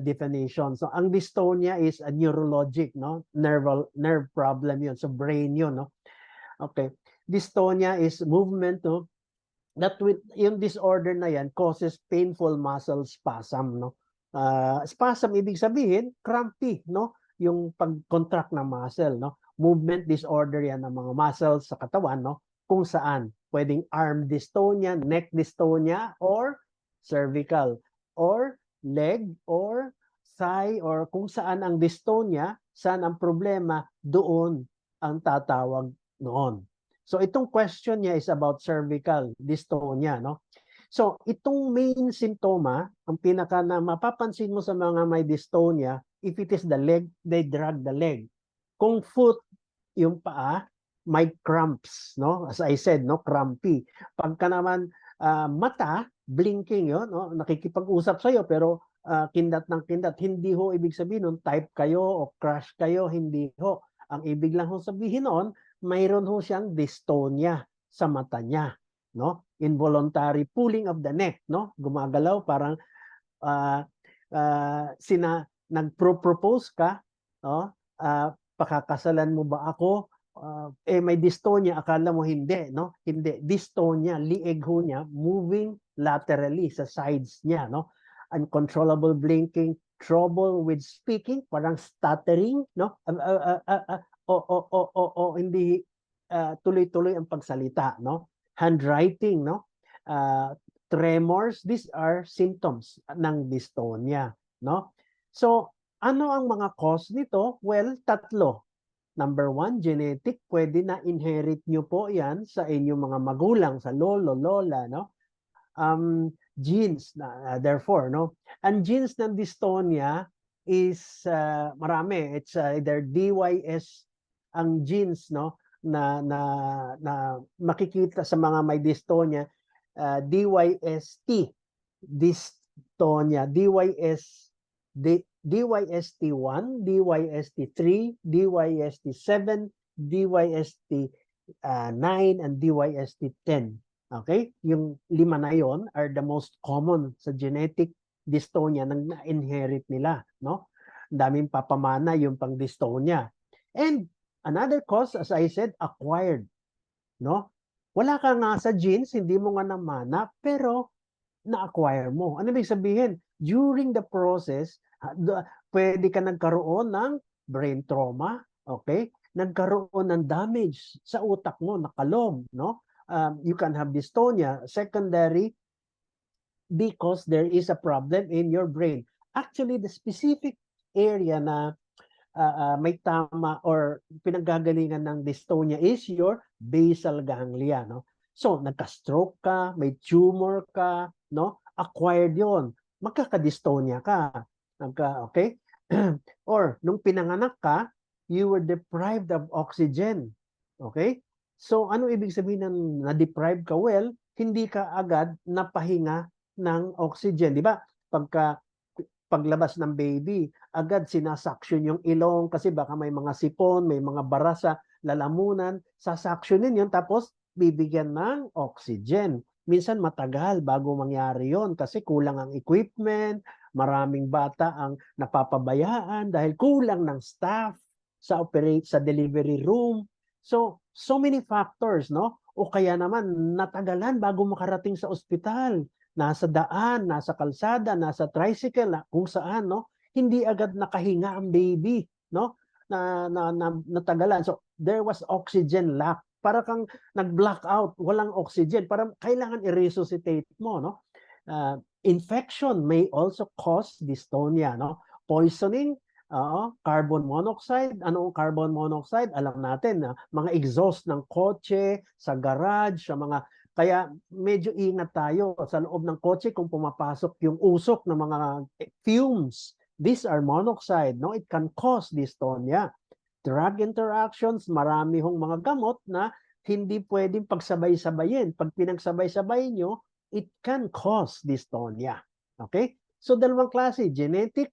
definition. So, ang dystonia is a neurologic, no? Nerve problem yun. So, brain yun, no? Okay. Dystonia is movement, no? That with yung disorder na yan causes painful muscle spasm, no? Spasm ibig sabihin crampy, no? Yung pag-contract ng muscle, no? Movement disorder yan ng mga muscles sa katawan, no? Kung saan pwedeng arm dystonia, neck dystonia, or cervical, or leg, or thigh, or kung saan ang dystonia, saan ang problema, doon ang tatawag noon. So itong question niya is about cervical dystonia, no? So itong main simptoma, ang pinaka na mapapansin mo sa mga may dystonia, if it is the leg, they drag the leg. Kung foot, yung paa, may cramps, no? As I said, no, crampy. Pagka naman mata, blinking 'yon, no? Nakikipag-usap sa iyo pero kindat ng kindat. Hindi ho ibig sabihin nun type kayo o crush kayo, hindi ho. Ang ibig lang ho sabihin noon, mayroon ho siyang dystonia sa mata niya, no? Involuntary pulling of the neck, no? Gumagalaw parang nagpro-propose ka, no? Pakakasalan mo ba ako? May dystonia, akala mo hindi, no? Hindi, dystonia, lieg ho niya, moving laterally sa sides niya, no? Uncontrollable blinking, trouble with speaking, parang stuttering, no? Hindi tuloy-tuloy ang pagsalita, no? Handwriting, no? Tremors, these are symptoms ng dystonia, no? So, ano ang mga cause nito? Well, tatlo. Number 1, genetic, pwede na inherit nyo po yan sa inyong mga magulang, sa lolo, lola, no? Genes, therefore, no? Ang genes ng dystonia is marami. It's either DYS ang genes, no, na makikita sa mga may dystonia, DYST dystonia, DYST1, DYST3, DYST7, DYST9, and DYST10. Okay? Yung 5 na yon are the most common sa genetic dystonia nang na-inherit nila, no? Daming papamana yung pang dystonia. And another cause, as I said, acquired, no? Wala ka nga sa genes, hindi mo nga namana, pero na-acquire mo. Ano ibig sabihin? During the process, pwede ka nagkaroon ng brain trauma, okay? Nagkaroon ng damage sa utak mo, nakalom, no? You can have dystonia secondary because there is a problem in your brain. Actually, the specific area na may tama or pinanggagalingan ng dystonia is your basal ganglia, no? So, nagka-stroke ka, may tumor ka, no? Acquired yon, magkaka-dystonia ka. Okay? Or, nung pinanganak ka, you were deprived of oxygen. Okay? So, ano ibig sabihin ng na-deprive ka? Well, hindi ka agad napahinga ng oxygen. Di ba? Paglabas ng baby, agad sinasuction yung ilong kasi baka may mga sipon, may mga bara sa lalamunan, sasuctionin yun tapos bibigyan ng oxygen. Minsan matagal bago mangyari yon kasi kulang ang equipment, maraming bata ang napapabayaan dahil kulang ng staff sa delivery room. So many factors, no? O kaya naman natagalan bago makarating sa ospital. Nasa daan, nasa kalsada, nasa tricycle, kung saan, no? Hindi agad nakahinga ang baby, no? Natagalan. So there was oxygen lack. Para kang nag-blackout, walang oxygen. Para kailangan i-resuscitate mo, no? Infection may also cause dystonia, no? Poisoning, carbon monoxide. Ano ang carbon monoxide? Alam natin, mga exhaust ng kotse, sa garage, sa mga... Kaya medyo ingat tayo sa loob ng kotse kung pumapasok yung usok ng mga fumes. These are monoxide, no? It can cause dystonia. Drug interactions, marami hong mga gamot na hindi pwedeng pagsabay-sabayin. Pag pinagsabay-sabay nyo, it can cause dystonia. Okay? So, dalawang klase, genetic,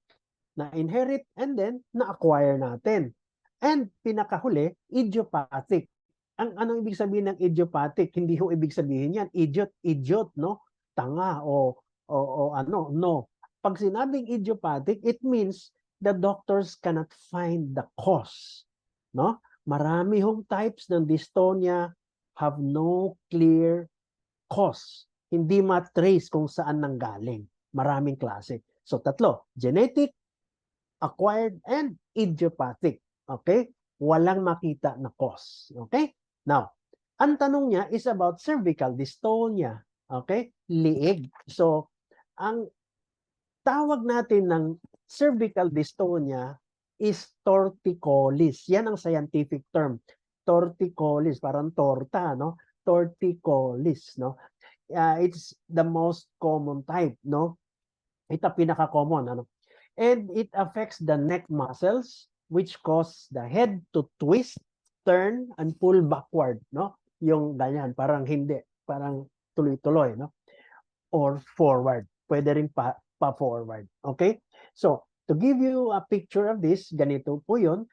na-inherit, and then na-acquire natin. And pinakahuli, idiopathic. Anong ibig sabihin ng idiopathic? Hindi ho ibig sabihin yan, idiot, no? Tanga o ano, no. Pag sinabing idiopathic, it means the doctors cannot find the cause, no? Marami hong types ng dystonia have no clear cause. Hindi matrace kung saan nanggaling. Maraming klase. So, tatlo, genetic, acquired, and idiopathic. Okay? Walang makita na cause. Okay? Now, ang tanong niya is about cervical dystonia. Okay? Liig. So, ang tawag natin ng cervical dystonia is torticollis. Yan ang scientific term. Torticollis, parang torta, no? Torticollis, no? It's the most common type, no? Ito pinaka-common, ano? And it affects the neck muscles, which cause the head to twist, turn, and pull backward, no? Yung ganyan, parang hindi, parang tuloy-tuloy, no? Or forward. Pwede rin pa-forward. Okay? So, to give you a picture of this, ganito po yun.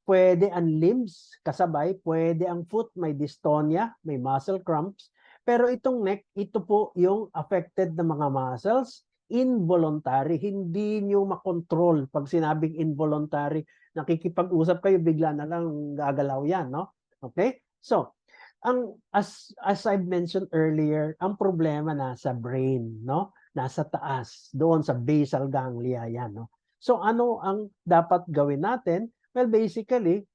Pwede ang limbs kasabay, pwede ang foot may dystonia, may muscle cramps. Pero itong neck, ito po yung affected na mga muscles, involuntary. Hindi nyo makontrol. Pag sinabing involuntary, nakikipag-usap kayo, bigla na lang gagalaw yan, no? Okay? So, as I've mentioned earlier, ang problema nasa brain, no? Nasa taas, doon sa basal ganglia yan, no? So ano ang dapat gawin natin? Well, basically,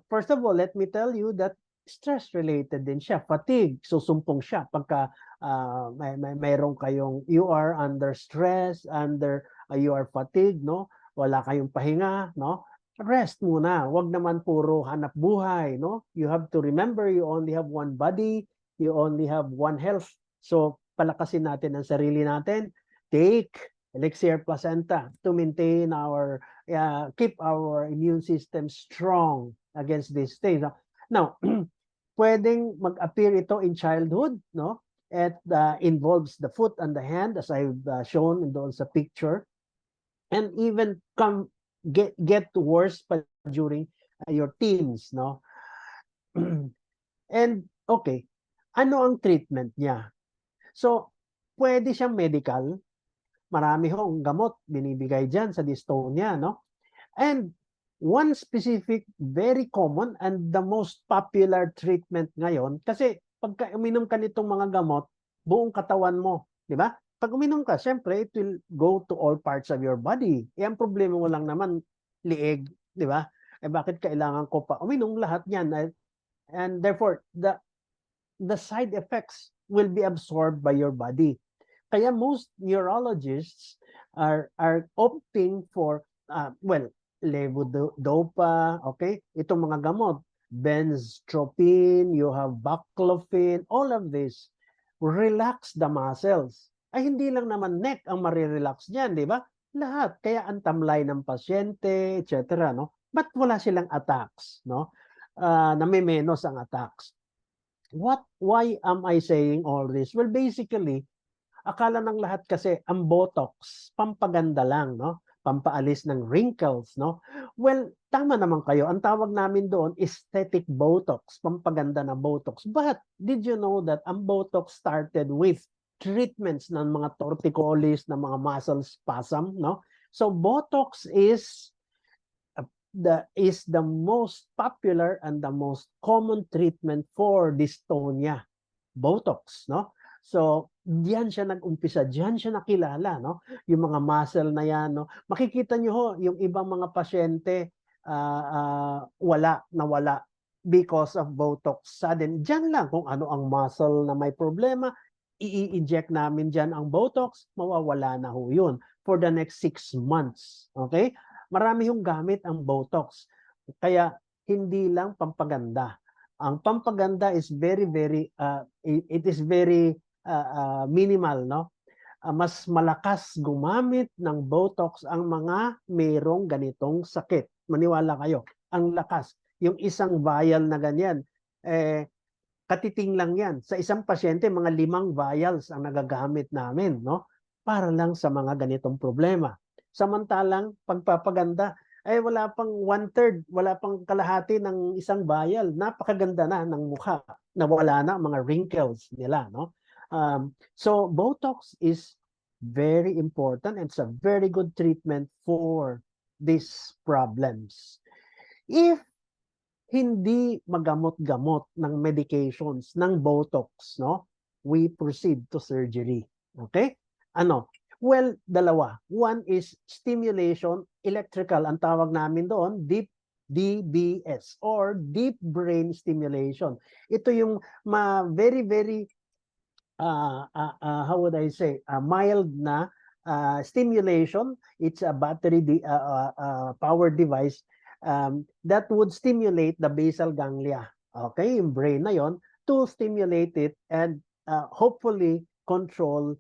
first of all, let me tell you that stress related din siya, fatigue, susumpong siya pagka mayroong kayong, you are under stress, you are fatigued, no? Wala kayong pahinga, no? Rest muna. Huwag naman puro hanap buhay, no? You have to remember you only have one body, you only have one health. So, palakasin natin ang sarili natin. Take Elixir Placenta to maintain our, keep our immune system strong against these things. Now, pwedeng mag-appear ito in childhood, no? It involves the foot and the hand, as I've shown doon sa picture. And even get worse pa during your teens, no? And okay, ano ang treatment niya? So, pwede siyang medical. Marami hong gamot binibigay dyan sa dystonia, no? And one specific, very common and the most popular treatment ngayon, kasi pagka uminom ka nitong mga gamot, buong katawan mo, di ba? Pag uminom ka, syempre, it will go to all parts of your body. E ang problema mo lang naman, liig, di ba? Eh bakit kailangan ko pa uminom lahat yan? And therefore, the side effects will be absorbed by your body. Kaya most neurologists are opting for, levodopa, okay? Itong mga gamot, benztropine, you have baclofen, all of this relax the muscles. Ay hindi lang naman neck ang marirelax niyan, di ba? Lahat. Kaya ang tamlay ng pasyente, etc. No? But wala silang attacks, no? Namimenos ang attacks. Why am I saying all this? Well, basically, akala ng lahat kasi ang Botox, pampaganda lang, no? Pampaalis ng wrinkles, no? Well, tama naman kayo. Ang tawag namin doon, aesthetic Botox, pampaganda na Botox. But, did you know that ang Botox started with treatments ng mga torticollis, ng mga muscle spasm, no? So, Botox is the most popular and the most common treatment for dystonia. Botox, no? So, diyan siya nag-umpisa, diyan siya nakilala, no? Yung mga muscle na yan, no? Makikita nyo ho, yung ibang mga pasyente, nawala because of Botox. Sudden, diyan lang kung ano ang muscle na may problema, i-inject namin diyan ang Botox, mawawala na ho yun for the next 6 months. Okay? Marami yung gamit ang Botox. Kaya, hindi lang pampaganda. Ang pampaganda is very, it is very minimal, no? Mas malakas gumamit ng Botox ang mga mayroong ganitong sakit. Maniwala kayo, ang lakas. Yung isang vial na ganyan, katiting lang yan. Sa isang pasyente, mga 5 vials ang nagagamit namin, no? Para lang sa mga ganitong problema. Samantalang, pagpapaganda, wala pang 1/3, wala pang kalahati ng isang vial. Napakaganda na ng mukha. Nawala na ang mga wrinkles nila, no? So, Botox is very important and it's a very good treatment for these problems. If hindi magamot-gamot ng medications ng Botox, no? We proceed to surgery. Okay? Ano? Well, dalawa. One is stimulation, electrical, ang tawag namin doon, deep DBS or deep brain stimulation. Ito yung very, very, how would I say, mild na stimulation. It's a battery powered device that would stimulate the basal ganglia, okay, yung brain na yon, to stimulate it and hopefully control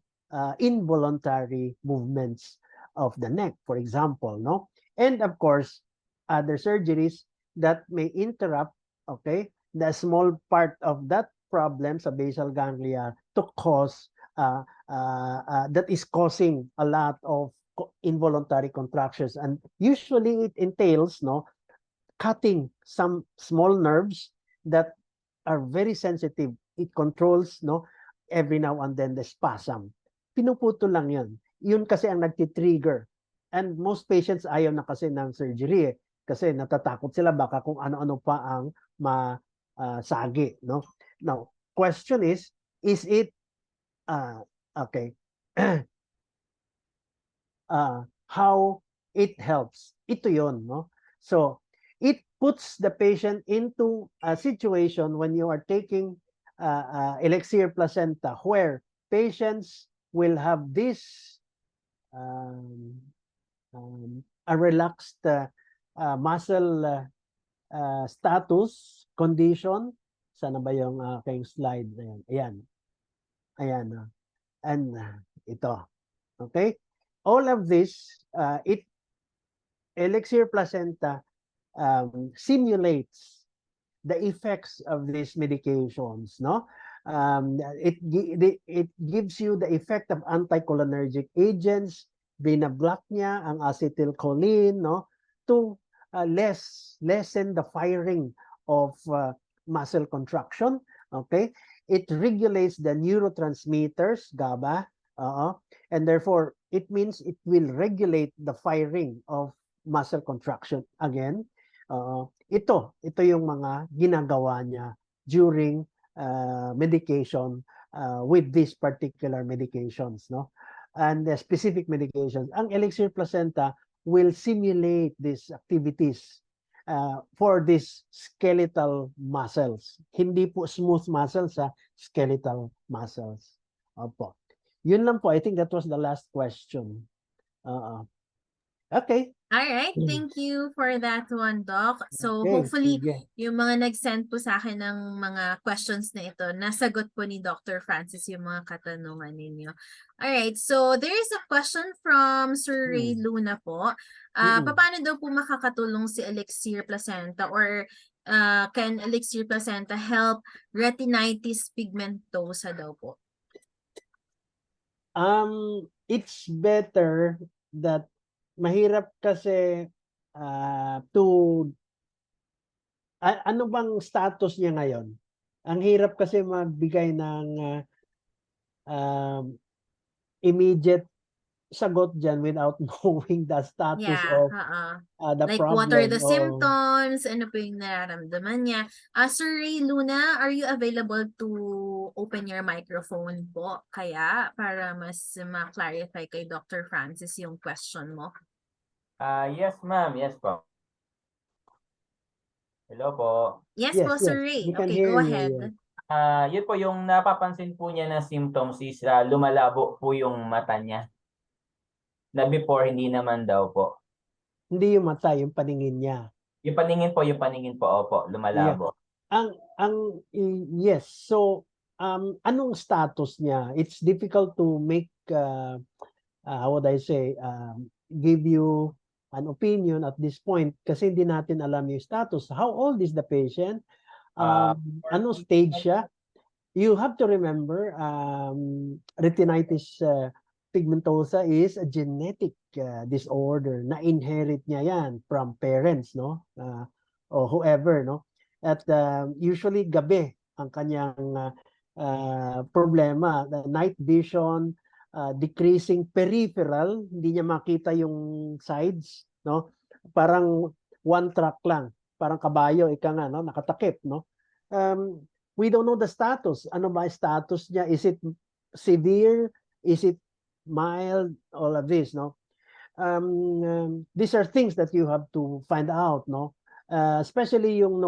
involuntary movements of the neck, for example, no? And of course, other surgeries that may interrupt, okay, the small part of that problem sa basal ganglia to cause that is causing a lot of involuntary contractions, and usually it entails, no, cutting some small nerves that are very sensitive. It controls, no, every now and then the spasm. Pinuputo lang yun. Yun kasi ang nagtitrigger. And most patients ayaw na kasi ng surgery kasi natatakot sila baka kung ano-ano pa ang masagi, no? Now, question is it okay. How it helps. Ito yon, no? So, it puts the patient into a situation when you are taking elixir placenta where patients will have this a relaxed muscle status condition. Sana ba yung aking slide? Ayan. Ayan. And ito. Okay? All of this, elixir placenta simulates the effects of these medications, no? It gives you the effect of anticholinergic agents, binablock niya ang acetylcholine, no? To lessen the firing of muscle contraction, okay? It regulates the neurotransmitters, GABA, and therefore, it means it will regulate the firing of muscle contraction again. Ito yung mga ginagawa niya during medication with these particular medications, no? And the specific medications. Ang elixir placenta will simulate these activities for these skeletal muscles. Hindi po smooth muscles, skeletal muscles. Opo. Yun lang po. I think that was the last question. Okay. All right, thank you for that one, Doc. So Okay, hopefully, sige. yung mga nag-send po sa akin ng mga questions na ito, nasagot po ni Dr. Francis yung mga katanungan ninyo. All right, so there is a question from Sir Ray Luna po. Paano daw po makakatulong si elixir placenta or can elixir placenta help retinitis pigmentosa daw po? It's better that mahirap kasi ano bang status niya ngayon? Ang hirap kasi magbigay ng immediate sagot dyan without knowing the status of the like problem. what are the symptoms, ano po yung nararamdaman niya. Sir Ray Luna, are you available to open your microphone po? Kaya para mas ma-clarify kay Dr. Francis yung question mo. Yes, ma'am. Yes po. Hello po. Yes po, Sir Ray. We can Okay, hear go you, ahead. Yun po yung napapansin po niya na symptoms is lumalabo po yung mata niya. Na before, hindi naman daw po. Hindi yung mata, yung paningin niya. Yung paningin po, opo, lumalabo. Yes. So, anong status niya? It's difficult to make, how would I say, give you an opinion at this point kasi hindi natin alam yung status. How old is the patient? Anong stage siya? You have to remember, retinitis pigmentosa is a genetic disorder. Na-inherit niya yan from parents, no? Or whoever, no? At usually gabi ang kanyang problema. The night vision, decreasing peripheral, hindi niya makita yung sides, no? Parang one track lang, parang kabayo, ika nga, no? Nakatakip, no? We don't know the status. Ano ba status niya? Is it severe? Is it mild? All of this, no? These are things that you have to find out, no? Especially yung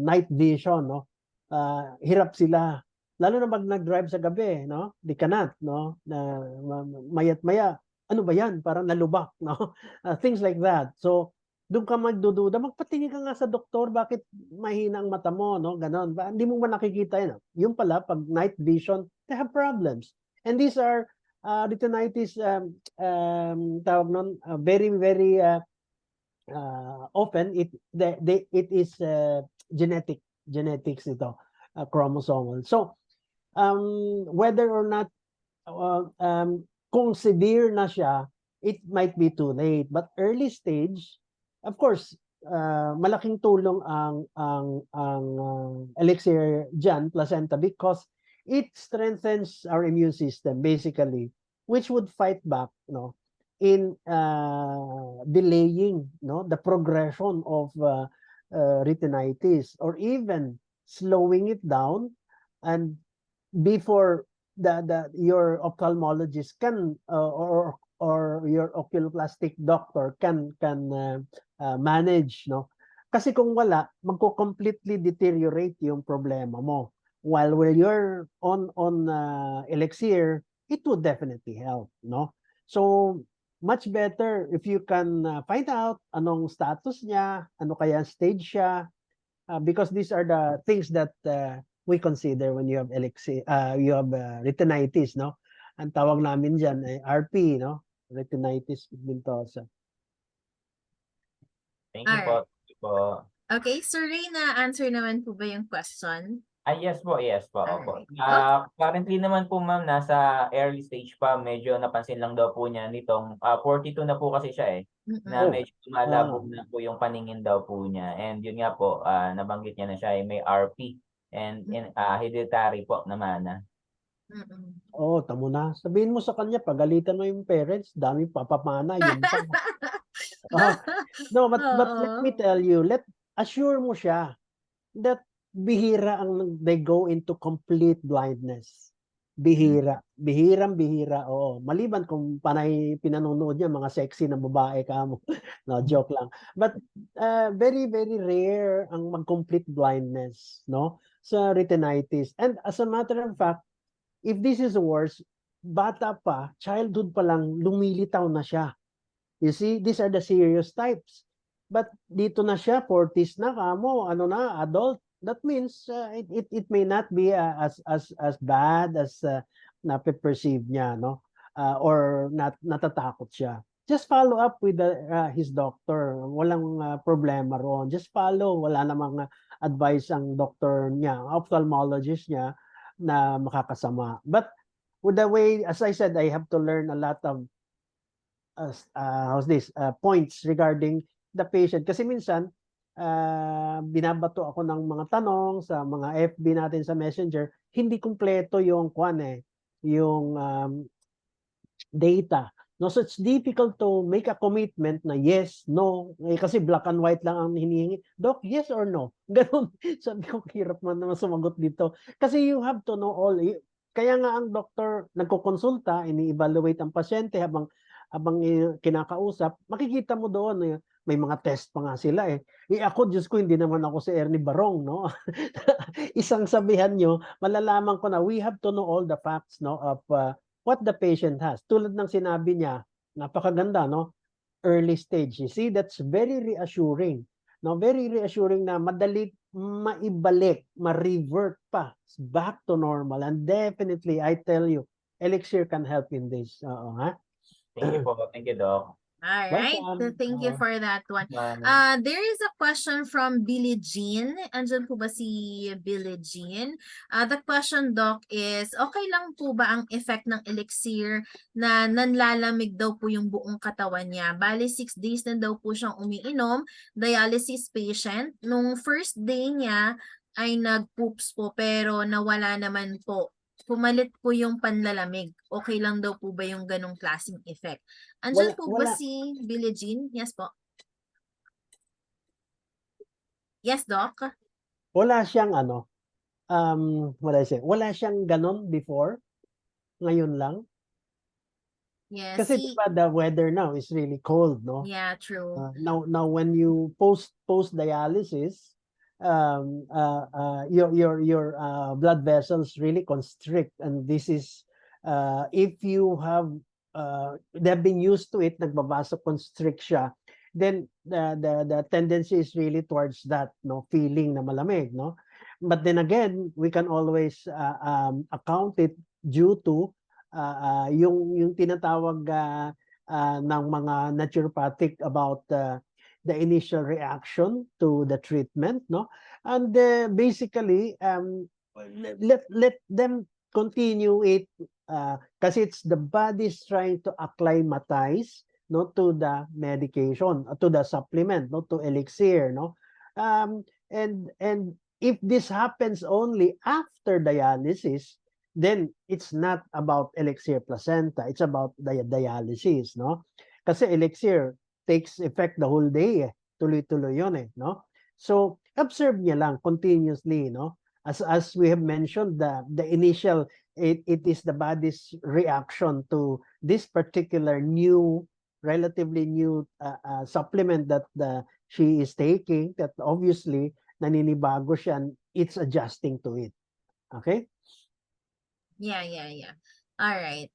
night vision, no? Hirap sila. Lalo na pag nag-drive sa gabi, no? Di cannot, no? Mayat maya, ano ba yan? Parang nalubak, no? Things like that. So, doon ka magdududa, magpatingin ka nga sa doktor, bakit mahina ang mata mo, no? Ganon. Hindi mo ba nakikita yun? Yung pala, pag night vision, they have problems. And these are retinitis, tawag nun, very, very often, it is genetics ito, chromosomal. So, whether or not, kung severe na siya, it might be too late. But early stage, of course, malaking tulong ang elixir dyan, placenta, because it strengthens our immune system basically, which would fight back, no, in delaying, no, the progression of retinitis, or even slowing it down, and before your ophthalmologist can or your oculoplastic doctor can manage, no? Kasi kung wala, magko-completely deteriorate yung problema mo. While you're on elixir, it would definitely help, no? So much better if you can find out anong status niya, ano kaya stage siya, because these are the things that we consider when you have elixir, you have retinitis, no? Ang tawag namin dyan ay RP, no? Retinitis pigmentosa. Thank you po. Thank you po. Okay, Sir Ray, na-answer naman po ba yung question? Yes po, opo. Alright. Currently naman po ma'am, nasa early stage pa, medyo napansin lang daw po niya nitong 42 na po kasi siya na medyo malabo na po yung paningin daw po niya. And yun nga po, nabanggit niya na siya ay may RP and hereditary po naman. Oh, tamo na. Sabihin mo sa kanya, pagalitan mo yung parents, dami papamana, yun pa. No, but let me tell you, assure mo siya that bihira ang they go into complete blindness. Bihira. Bihirang-bihira. Oo. Maliban kung panay pinanonood niya, mga sexy na babae ka mo. No, joke lang. But very, very rare ang mag-complete blindness, no? Sa retinitis. And as a matter of fact, if this is worse, bata pa, childhood pa lang, lumilitaw na siya. You see, these are the serious types. But dito na siya, 40s na kamo, adult. That means it may not be as bad as nape-perceive niya, no? Or natatakot siya. Just follow up with his doctor. Walang problema roon. Just follow. Wala namang advice ang doctor niya, ophthalmologist niya, na makakasama. But with the way, as I said, I have to learn a lot of points regarding the patient. Kasi minsan, binabato ako ng mga tanong sa mga FB natin sa Messenger, hindi kumpleto yung yung data. No, so it's difficult to make a commitment na yes, no, kasi black and white lang ang hinihingi. Doc, yes or no? Ganun. Sabi ko, hirap man naman sumagot dito. Kasi you have to know all. Kaya nga ang doktor nagkukonsulta, ini-evaluate ang pasyente habang kinakausap, makikita mo doon, may mga test pa nga sila ako, Diyos ko, hindi naman ako si Ernie Barong, no? Isang sabihan nyo, malalaman ko na we have to know all the facts, no, of what the patient has. Tulad ng sinabi niya, napakaganda, no? Early stage. You see, that's very reassuring. No, very reassuring na madali maibalik, ma-revert pa back to normal. And definitely, I tell you, elixir can help in this. Thank you po. Thank you, Doc. All right. Welcome. Thank you for that one. There is a question from Billie Jean. Andyan po ba si Billie Jean? The question, Doc, is okay lang po ba ang effect ng elixir na nanlalamig daw po yung buong katawan niya? Bali, 6 days na daw po siyang umiinom, dialysis patient. Nung first day niya ay nag-poops po pero nawala naman po. Pumalit po yung panlalamig. Okay lang daw po ba yung ganong klaseng effect? Andyan po ba Wala. si Billie Jean? Yes po. Yes, Doc? Wala siyang ano, wala siyang ganon before. Ngayon lang. Yes. Kasi diba, the weather now is really cold, no? Yeah, true. Now when you post dialysis, your blood vessels really constrict, and this is if you have they've been used to it, nagbabasa-constrict siya, then the tendency is really towards that, no, feeling na malamig, no? But then again, we can always account it due to yung tinatawag ng mga naturopathic about the initial reaction to the treatment, no? And basically let them continue it kasi it's the body's trying to acclimatize, no, to the medication, to the supplement, no, to elixir, no? And if this happens only after dialysis, then it's not about elixir placenta, it's about the dialysis, no? Kasi elixir takes effect the whole day, eh. Tuloy-tuloy yun, eh, no? So, observe niya lang continuously, no? As we have mentioned, the initial, it is the body's reaction to this particular relatively new supplement that she is taking, that obviously naninibago siya, and it's adjusting to it. Okay? Yeah. All right.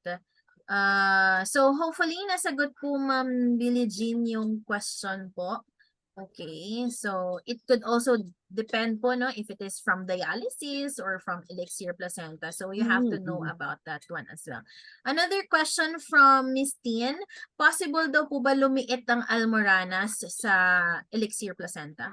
So hopefully nasagot po Ma'am Billie Jean yung question po. Okay, so it could also depend po, no, if it is from dialysis or from elixir placenta. So you have to know about that one as well. Another question from Miss Tien, possible daw po ba lumiit ang almoranas sa elixir placenta?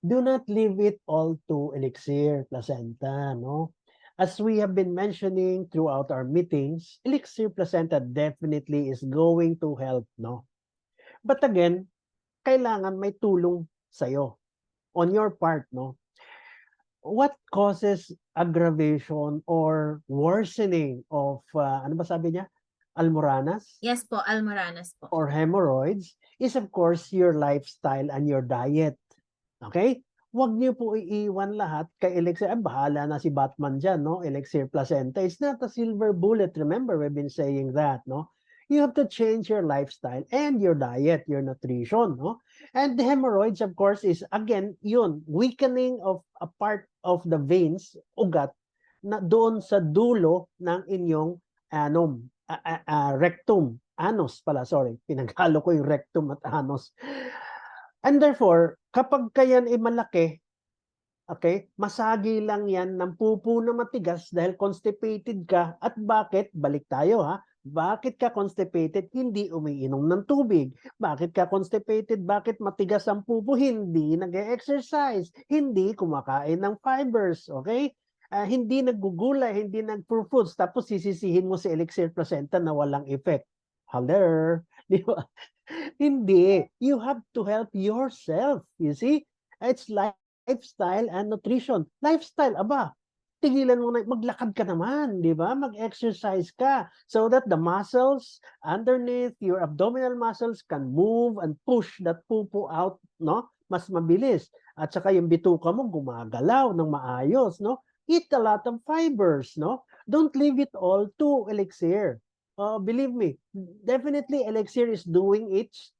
Do not leave it all to elixir placenta, no? As we have been mentioning throughout our meetings, elixir placenta definitely is going to help, no? But again, kailangan may tulong sa'yo on your part, no? What causes aggravation or worsening of, ano ba sabi niya? Almoranas? Yes po, almoranas po. Or hemorrhoids is of course your lifestyle and your diet. Okay? Huwag niyo po iiwan lahat kay elixir. Bahala na si Batman dyan, no? Elixir placenta. It's not a silver bullet. Remember, we've been saying that, no? You have to change your lifestyle and your diet, your nutrition, no? And the hemorrhoids, of course, is, again, yun, weakening of a part of the veins, ugat, na doon sa dulo ng inyong rectum. Anus pala, sorry. Pinaghalo ko yung rectum at anus. And therefore, kapag kayan ay malaki, okay, masagi lang yan ng pupo na matigas dahil constipated ka. At bakit? Balik tayo, ha? Bakit ka constipated? Hindi umiinom ng tubig. Bakit ka constipated? Bakit matigas ang pupo? Hindi nag-exercise. Hindi kumakain ng fibers, okay? Hindi naggugulay, hindi nag-fruits. Tapos sisisihin mo si elixir placenta na walang effect. Hello? Di ba? Hindi. You have to help yourself. You see? It's lifestyle and nutrition. Lifestyle, aba, tigilan mo na, maglakad ka naman, di ba? Mag-exercise ka so that the muscles underneath your abdominal muscles can move and push that pupo out, no? Mas mabilis. At saka yung bituka mo gumagalaw ng maayos, no? Eat a lot of fibers, no? Don't leave it all to elixir. Believe me, definitely elixir is doing its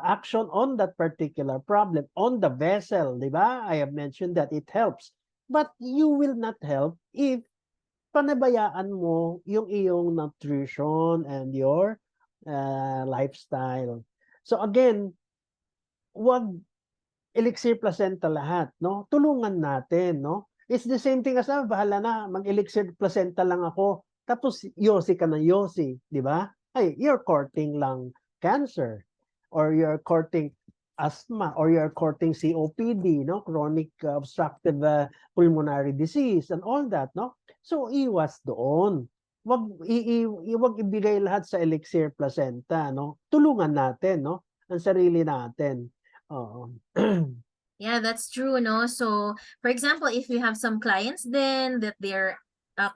action on that particular problem, on the vessel, di ba? I have mentioned that it helps. But you will not help if panabayaan mo yung iyong nutrition and your lifestyle. So again, wag elixir placenta lahat, no? Tulungan natin, no? It's the same thing as, bahala na, mag-elixir placenta lang ako. Tapos yosi ka na yosi, di ba? ay, you're courting lang cancer, or you're courting asthma, or you're courting COPD, no? Chronic obstructive pulmonary disease and all that, no? So iwas doon. Wag ibigay lahat sa Elixir Placenta, no? Tulungan natin, no? Ang sarili natin. Oo. Yeah, that's true, no? So, for example, if you have some clients then that they're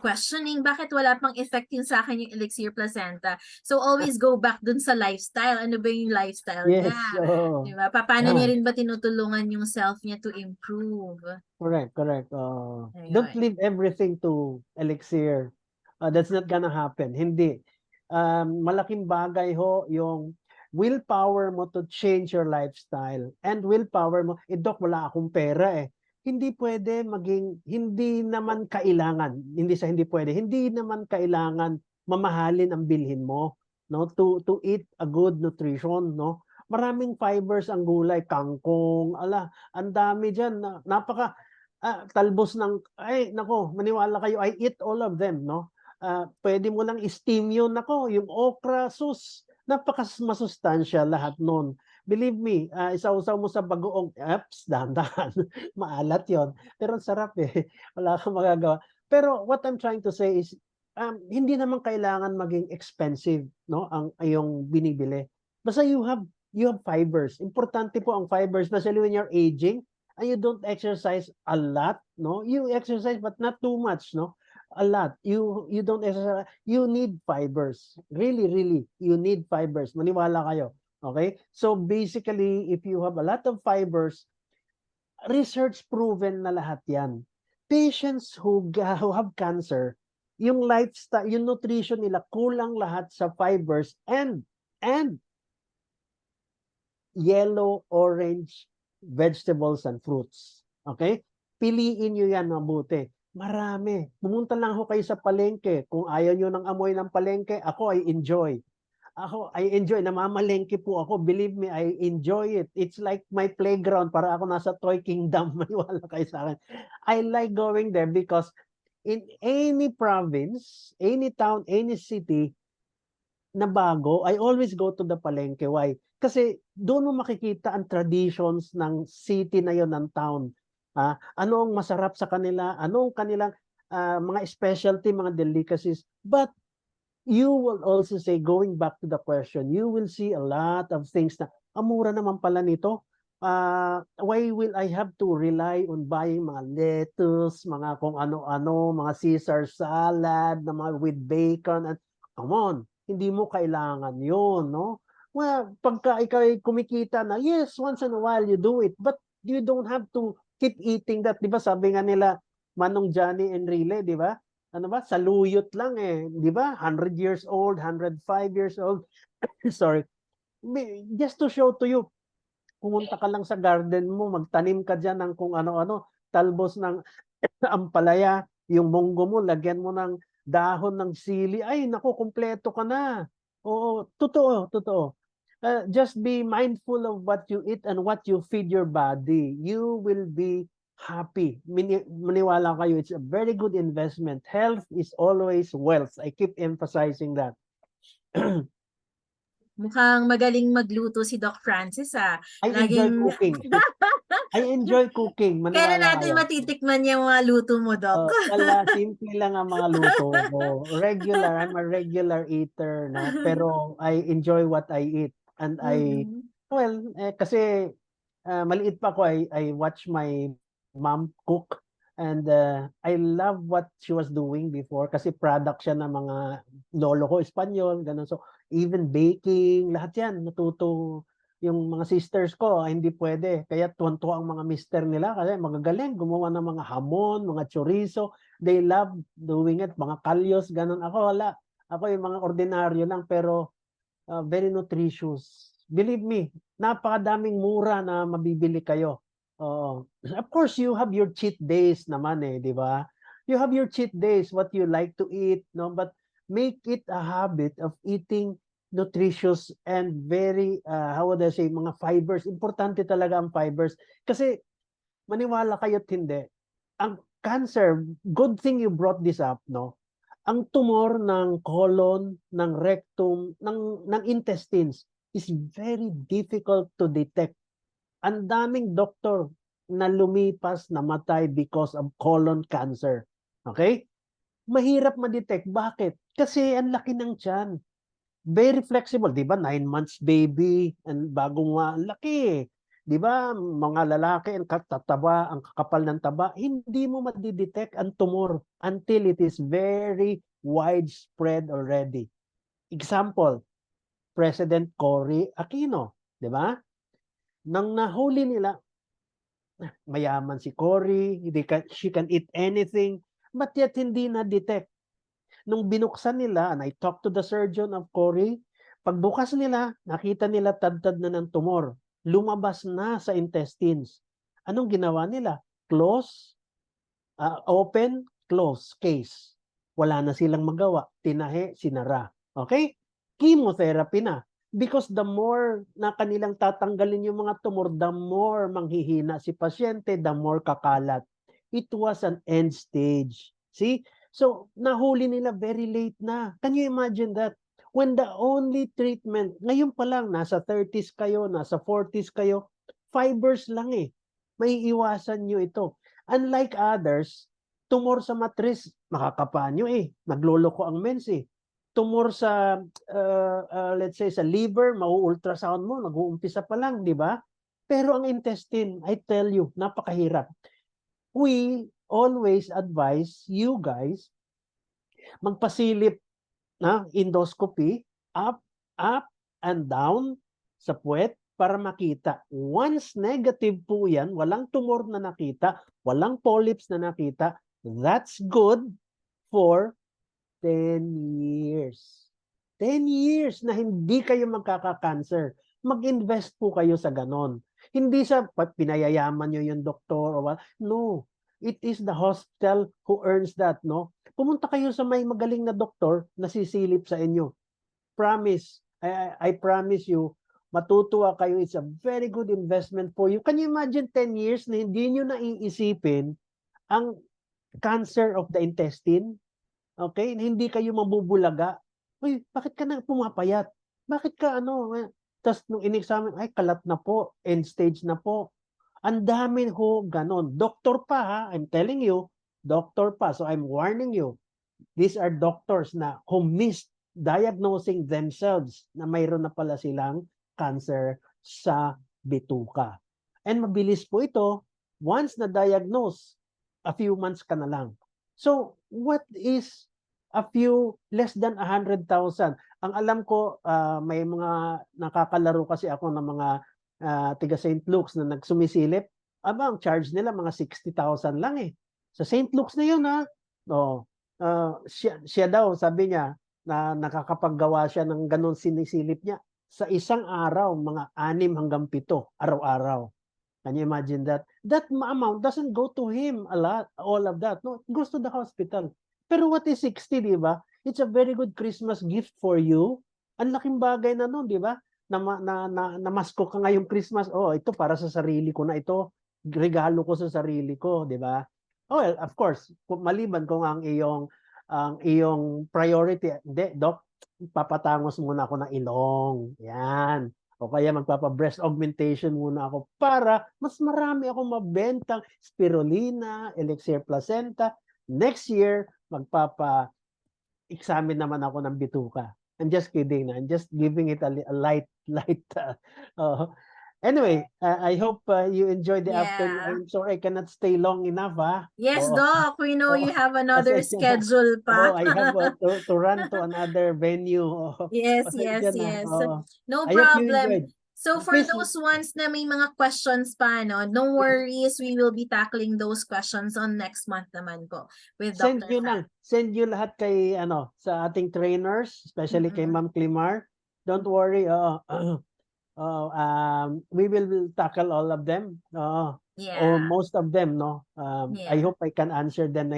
questioning bakit wala pang effect yun sa akin yung Elixir Placenta. So, always go back dun sa lifestyle. Ano ba yung lifestyle Yes, niya? oo. Diba? Paano niya rin ba tinutulungan yung self niya to improve? Correct. Don't Ayun. leave everything to Elixir. That's not gonna happen. Hindi. Malaking bagay ho yung willpower mo to change your lifestyle. And willpower mo, Doc, wala akong pera eh. Hindi pwede maging, hindi naman kailangan, hindi pwede, hindi naman kailangan mamahalin ang bilhin mo, no? To eat a good nutrition, no? Maraming fibers ang gulay, kangkong, ang dami diyan, napaka talbos ng, ay nako, maniwala kayo, I eat all of them, no? Pwede mo lang i-steam yun, nako, yung okra, sus, masustansya lahat nun. Believe me, isaw-saw mo sa bagoong, dahan-dahan, maalat yon, pero ang sarap eh, wala kang magagawa. Pero what I'm trying to say is, hindi naman kailangan maging expensive, no, ang yung binibili. Basta you have fibers. Importante po ang fibers, especially when you're aging and you don't exercise a lot, no? You exercise but not too much, no? A lot. You don't exercise. You need fibers. Really, you need fibers. Maniwala kayo. Okay? So basically, if you have a lot of fibers, research proven na lahat yan. Patients who have cancer, yung lifestyle, yung nutrition nila, kulang lahat sa fibers and yellow, orange vegetables and fruits. Okay? Piliin nyo yan mabuti. Marami. Pumunta lang ho kayo sa palengke. Kung ayaw nyo ng amoy ng palengke, ako I enjoy. Namamalengke po ako. Believe me, I enjoy it. It's like my playground. Para ako nasa Toy Kingdom. Maniwala kayo sa akin. I like going there because in any province, any town, any city na bago, I always go to the palengke. Why? Kasi doon mo makikita ang traditions ng city na yon, ng town. Ano ang masarap sa kanila, anong kanilang mga specialty, mga delicacies. But you will also say, going back to the question, you will see a lot of things na, mura naman pala nito. Why will I have to rely on buying mga lettuce, mga kung ano-ano, mga Caesar salad, na mga with bacon, and come on, hindi mo kailangan yun, no? Well, pagka ikaw ay kumikita na, yes, once in a while you do it, but you don't have to keep eating that. Di ba sabi nga nila, Manong Johnny Enrile, di ba? Ano ba? Saluyot lang eh. Di ba? 100 years old, 105 years old. Sorry. Just to show to you, pumunta ka lang sa garden mo, magtanim ka dyan ng kung ano-ano, talbos ng ampalaya, yung munggo mo, lagyan mo ng dahon ng sili, ay naku, kumpleto ka na. Oo, totoo. Just be mindful of what you eat and what you feed your body. You will be happy. Maniwala kayo, it's a very good investment. Health is always wealth. I keep emphasizing that. Mukhang magaling magluto si Doc Francis I enjoy cooking. I enjoy cooking. Kailan Maniwala natin kayo. matitikman yung mga luto mo, Doc? Wala, simple lang ang mga luto ko. I'm a regular eater, no? Pero I enjoy what I eat. And kasi maliit pa ko, I watch my mom cook. And I love what she was doing before kasi product siya ng mga lolo ko, Espanyol, ganun. So, even baking, lahat yan, natuto yung mga sisters ko, hindi pwede. Kaya tuwan-tuwa ang mga mister nila kasi magagaling, gumawa ng mga hamon, mga chorizo. They love doing it, mga kalyos, ganun. Ako, wala. Ako yung mga ordinaryo lang, pero very nutritious. Believe me, napakadaming mura na mabibili kayo. Of course, you have your cheat days naman eh, di ba? You have your cheat days, what you like to eat, no? But make it a habit of eating nutritious and very, how would I say, mga fibers. Importante talaga ang fibers. Kasi maniwala kayo't hindi. Ang cancer, good thing you brought this up, no? ang tumor ng colon, ng rectum, ng intestines is very difficult to detect. Ang daming doktor na lumipas, namatay because of colon cancer. Okay? Mahirap ma-detect. Bakit? Kasi ang laki ng tiyan. Very flexible, 'di ba? 9 months baby, and bagong laki. 'Di ba? Mga lalaki ang katataba, ang kakapal ng taba, hindi mo madidetect ang tumor until it is very widespread already. Example, President Cory Aquino, 'di ba? Nang nahuli nila, mayaman si Cory, she can eat anything, but yet hindi na-detect. Nung binuksan nila, and I talked to the surgeon of Cory, pagbukas nila, nakita nila tad-tad na ng tumor. Lumabas na sa intestines. Anong ginawa nila? Close, open, close case. Wala na silang magawa. Tinahe, sinara. Okay? Chemotherapy na. Because the more na kanilang tatanggalin yung mga tumor, the more manghihina si pasyente, the more kakalat. It was an end stage. See? So, nahuli nila very late na. Can you imagine that? When the only treatment, ngayon pa lang, nasa 30s kayo, nasa 40s kayo, fibers lang eh. May iwasan nyo ito. Unlike others, tumor sa matris, makakapa nyo eh. Nagloloko ang mens eh. Tumor sa, let's say, sa liver, mau-ultrasound mo, nag-uumpisa pa lang, di ba? Pero ang intestine, I tell you, napakahirap. We always advise you guys magpasilip na endoscopy up and down sa puwet para makita. Once negative po yan, walang tumor na nakita, walang polyps na nakita, that's good for 10 years. 10 years na hindi kayo magkaka-cancer. Mag-invest po kayo sa ganon. Hindi sa pinayayaman nyo yung doktor o what. No. It is the hospital who earns that, no? Pumunta kayo sa may magaling na doktor na sisilip sa inyo. Promise. I promise you, matutuwa kayo. It's a very good investment for you. Can you imagine 10 years na hindi nyo naiisipin ang cancer of the intestine? Okay? Hindi kayo mabubulaga. Uy, bakit ka na pumapayat? Bakit ka Tapos nung in-examine, ay kalat na po, end stage na po. Ang dami ho ganon. Doktor pa ha, I'm telling you, doctor pa. So I'm warning you. These are doctors na who missed diagnosing themselves na mayroon na pala silang cancer sa bituka. And mabilis po ito, once na-diagnose, a few months ka na lang. So, what is a few, less than 100,000? Ang alam ko, may mga nakakalaro kasi ako ng mga tiga St. Luke's na nagsumisilip. Ang charge nila mga 60,000 lang eh. Sa St. Luke's na yun ha. Siya daw, sabi niya, na nakakapaggawa siya ng ganun sinisilip niya. Sa isang araw, mga 6 hanggang 7 araw-araw. Can you imagine that? That amount doesn't go to him a lot, all of that. No, it goes to the hospital. Pero what is 60, di ba? It's a very good Christmas gift for you. Ang laking bagay na nun, di ba? Namasko ka ngayong Christmas. Oh, ito para sa sarili ko na ito. Regalo ko sa sarili ko, di ba? Oh, well, of course, maliban kung ang iyong priority, hindi, Doc, papatangos muna ako ng ilong. Yan. O kaya magpapa-breast augmentation muna ako para mas marami akong mabentang spirulina, elixir placenta. Next year, magpapa-examine naman ako ng bituka. I'm just kidding. I'm just giving it a light. Anyway, I hope you enjoyed the afternoon. Yeah. I'm sorry I cannot stay long enough. Yes, Oo. Doc. We know you have another Pasensya na. schedule pa. I have to run to another venue. Yes, Pasensya na. No I hope you problem. enjoyed. So for Please, those ones na may mga questions pa, no worries, we will be tackling those questions on next month naman po with send Dr. Fran. Send you lahat kay sa ating trainers, especially kay Ma'am Climar. Don't worry. We will tackle all of them. Or Yeah. most of them, no. I Yeah. hope I can answer them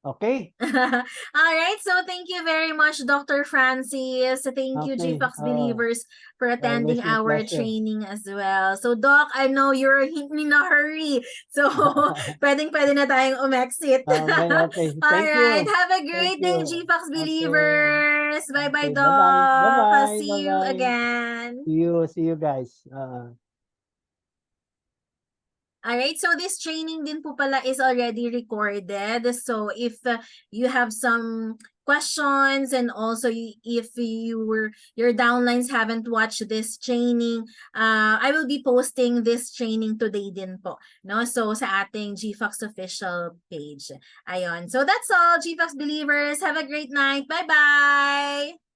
Okay? All right, so thank you very much, Dr. Francis. Thank you, Okay. GFAX believers, for attending Always my our pleasure. training as well. So, Doc, I know you're in a hurry. So, pwedeng-pwede na tayong umexit. Okay, okay. All Thank right, you. have a Thank great day, you. GFAX Okay. believers. Bye-bye, Okay. Bye-bye. Doc. I'll Bye-bye. see you Bye-bye. again. See you guys. Alright, so this training din po pala is already recorded. So if you have some questions and also if your downlines haven't watched this training, I will be posting this training today din po, no? So sa ating GFAX official page. Ayon. So that's all, GFAX believers. Have a great night. Bye-bye.